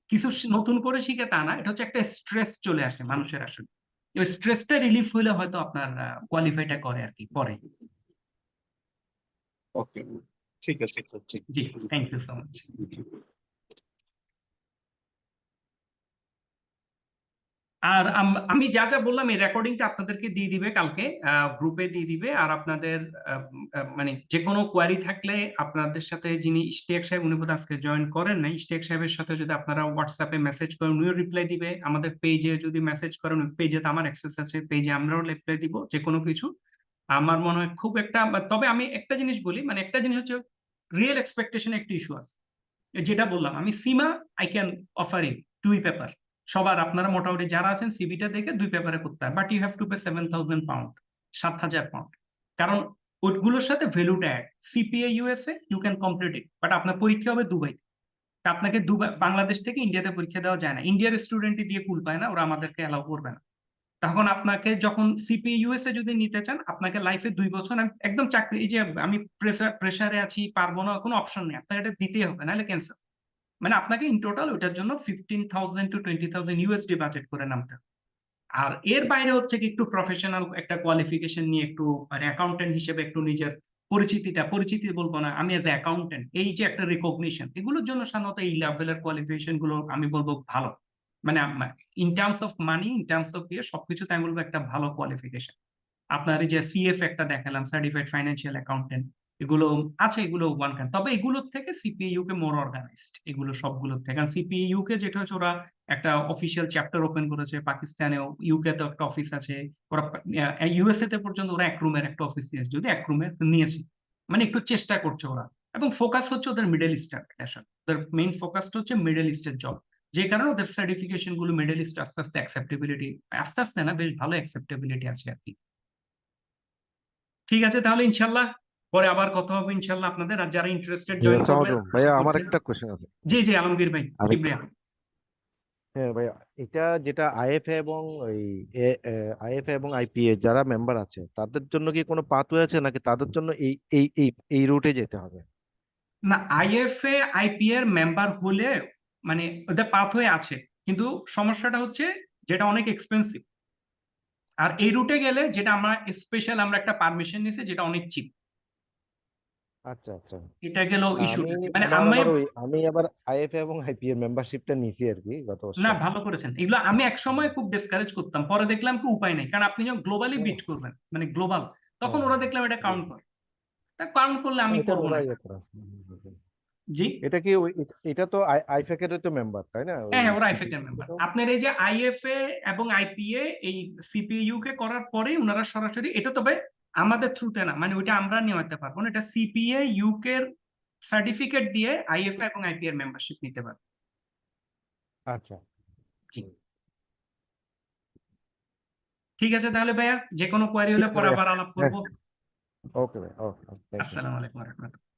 A: কিছু নতুন করে শিখে তা না, এটা হচ্ছে একটা স্ট্রেস চলে আসে মানুষের আসলে, ওই স্ট্রেসটা রিলিফ হইলে হয়তো আপনার কোয়ালিফাইটা করে আর কি পরে।
B: ওকে, ঠিক আছে স্যার, ঠিক
A: জি, থ্যাংক ইউ সো মাচ। আর আমি যা যা বললাম এই রেকর্ডিংটা আপনাদেরকে দিয়ে দিবে কালকে, গ্রুপে দিয়ে দিবে। আর আপনাদের মানে যে কোনো কোয়ারি থাকলে আপনাদের সাথে, যিনি ইশতিয়াক সাহেব, উনি বোধহয় আজকে জয়েন করেন না, ইশতিয়াক সাহেবের সাথে যদি আপনারা হোয়াটসঅ্যাপে মেসেজ করেন, উনিও রিপ্লাই দিবে। আমাদের পেজে যদি মেসেজ করেন, পেজে তো আমার অ্যাক্সেস আছে, পেজে আমরাও রিপ্লাই দিব যে কোনো কিছু। আমার মনে হয় খুব একটা, তবে আমি একটা জিনিস বলি, মানে একটা জিনিস হচ্ছে রিয়েল এক্সপেকটেশন একটা ইস্যু আছে। যেটা বললাম আমি, CIMA I can offer you 2 paper, সবার আপনারা মোটামুটি যারা আছেন সিভিটা দেখে 2 পেপারে করতে হয়, but you have to pay 7,000 pound, 7,000 pound. কারণ ওইগুলোর সাথে ভ্যালুটা add, CPA USA you can complete it, but আপনার পরীক্ষা হবে দুবাই। আপনাকে দুবাই, বাংলাদেশ থেকে ইন্ডিয়াতে পরীক্ষা দেওয়া যায় না, ইন্ডিয়ার স্টুডেন্টই দিয়ে কুল পায় না, ওরা আমাদেরকে অ্যালাউ করবে না। তখন আপনাকে যখন সিপি ইউএসএ যদি নিতে চান, আপনাকে লাইফে 2 বছর একদম চাকরি, এই যে আমি প্রেসারে আছি পারবো না, কোনো অপশন নেই, আপনাকে এটা দিতেই হবে, নাহলে ক্যান্সেল। মানে আপনাকে ইন টোটাল ওইটার জন্য 15,000 to 20,000 ইউএসডি বাজেট করে নামতে হবে। আর এর বাইরে হচ্ছে কি একটু প্রফেশনাল একটা কোয়ালিফিকেশন নিয়ে, একটু মানে অ্যাকাউন্টেন্ট হিসেবে একটু নিজের পরিচিতি বলবো না, আমি এজ এ অ্যাকাউন্টেন্ট, এই যে একটা রিকগনিশন, এগুলোর জন্য সাধারণত এই লেভেলের কোয়ালিফিকেশন গুলো আমি বলবো ভালো। মানে in terms of money, in terms of সবকিছুতে আমি বলবো একটা ভালো কোয়ালিফিকেশন। আপনার এই যে সিএফ একটা দেখালাম, সার্টিফাইড ফাইন্যান্সিয়াল অ্যাকাউন্টেন্ট, এগুলো আছে, এগুলো ওয়ান কাইন্ড। তবে এগুলোর থেকে সিপিইউ কে মোর অর্গানাইজড, এগুলো সবগুলোর থেকে। কারণ সিপিইউ কে যেটা হচ্ছে, ওরা একটা অফিসিয়াল চ্যাপ্টার ওপেন করেছে পাকিস্তানেও, ইউকে তো একটা অফিস আছে, ওরা ইউএসএ তে পর্যন্ত ওরা এক রুমের একটা অফিস নিয়েছে, যদি এক রুমের নিয়েছে, মানে একটু চেষ্টা করছে ওরা। এবং ফোকাস হচ্ছে ওদের মিডল ইস্টার, ওদের মেইন ফোকাসটা হচ্ছে মিডল ইস্টের জব, যে কারণে ওদের সার্টিফিকেশন গুলো মিডল ইস্ট আস্তে আস্তে অ্যাকসেপ্টেবিলিটি, আস্তে আস্তে না, বেশ ভালো অ্যাকসেপ্টেবিলিটি আছে আর কি। ঠিক আছে, তাহলে ইনশাল্লাহ পরে আবার কথা হবে ইনশাল্লাহ আপনাদের, আর যারা ইন্টারেস্টেড জয়েন
C: আসসালামু
A: করবেন
C: আলাইকুম
A: আশা
C: ভাইয়া, আমার
A: করছেন।
C: একটা কোশ্চেন আছে।
A: জি জি, আলমগীর ভাই,
C: আমি
A: কিবরিয়া।
C: হ্যাঁ ভাইয়া, এটা যেটা আইএফএ এবং ওই আইএফএ এবং আইপিএ যারা মেম্বার আছে তাদের জন্য কি কোনো পাথওয়ে আছে, নাকি তাদের জন্য এই এই এই এই রুটে যেতে হবে?
A: না, আইএফএ আইপি এর মেম্বার হলে মানে ওদের পাথওয়ে আছে, কিন্তু সমস্যাটা হচ্ছে যেটা অনেক এক্সপেন্সিভ। আর এই রুটে গেলে যেটা আমরা স্পেশাল, আমরা একটা পারমিশন নিয়েছি যেটা অনেক চিপ।
C: আচ্ছা আচ্ছা।
A: এটা গেল
C: না,
A: ইস্যুটা, মানে
C: আমি আবার আইএফএ এবং আইপি এর মেম্বারশিপটা নিছি আর কি গত
A: না
C: বছর।
A: ভালো করেছেন। এগুলো আমি এক সময় খুব ডিসকারেজ করতাম, পরে দেখলাম কি উপায় নেই, কারণ আপনি যখন গ্লোবালি
C: হুম,
A: বিট করবেন, মানে গ্লোবাল, তখন
C: হ্যাঁ
A: ওরা
C: হ্যাঁ
A: দেখলাম এটা
C: জি।
A: কাউন্ট করে, তা কাউন্ট করলে
C: না,
A: আমি
C: এটা
A: করবো না
C: ওরাই
A: এটা।
C: করে।
A: জি,
C: এটা কি এটা তো আইফেকের তো মেম্বার তাই না, ওই
A: হ্যাঁ হ্যাঁ, ওরা
C: সিপি।
A: আইফেক এর মেম্বার। আপনার এই যে আইএফএ এবং আইপিএ এই সিপিইউ কে করার পরে ওনারা সরাসরি এটা, তবে আমাদের থ্রুতে না, মানে ওইটা আমরা নিতে পারবো না, এটা সিপিএ ইউকে সার্টিফিকেট দিয়ে আইএফএ এবং আইপিএ এর মেম্বারশিপ নিতে পারবে।
C: আচ্ছা।
A: জি, ঠিক আছে তাহলে ভাইয়া, যে কোনো কোয়ারি
C: ঠিক
A: হলে
C: আছে
A: পরে
C: ভাইয়া।
A: আবার আলাপ
C: হ্যাঁ,
A: করবো।
C: ওকে ভাই, ওকে, থ্যাংক ইউ।
A: আসসালামু আলাইকুম ওয়া রাহমাতুল্লাহ।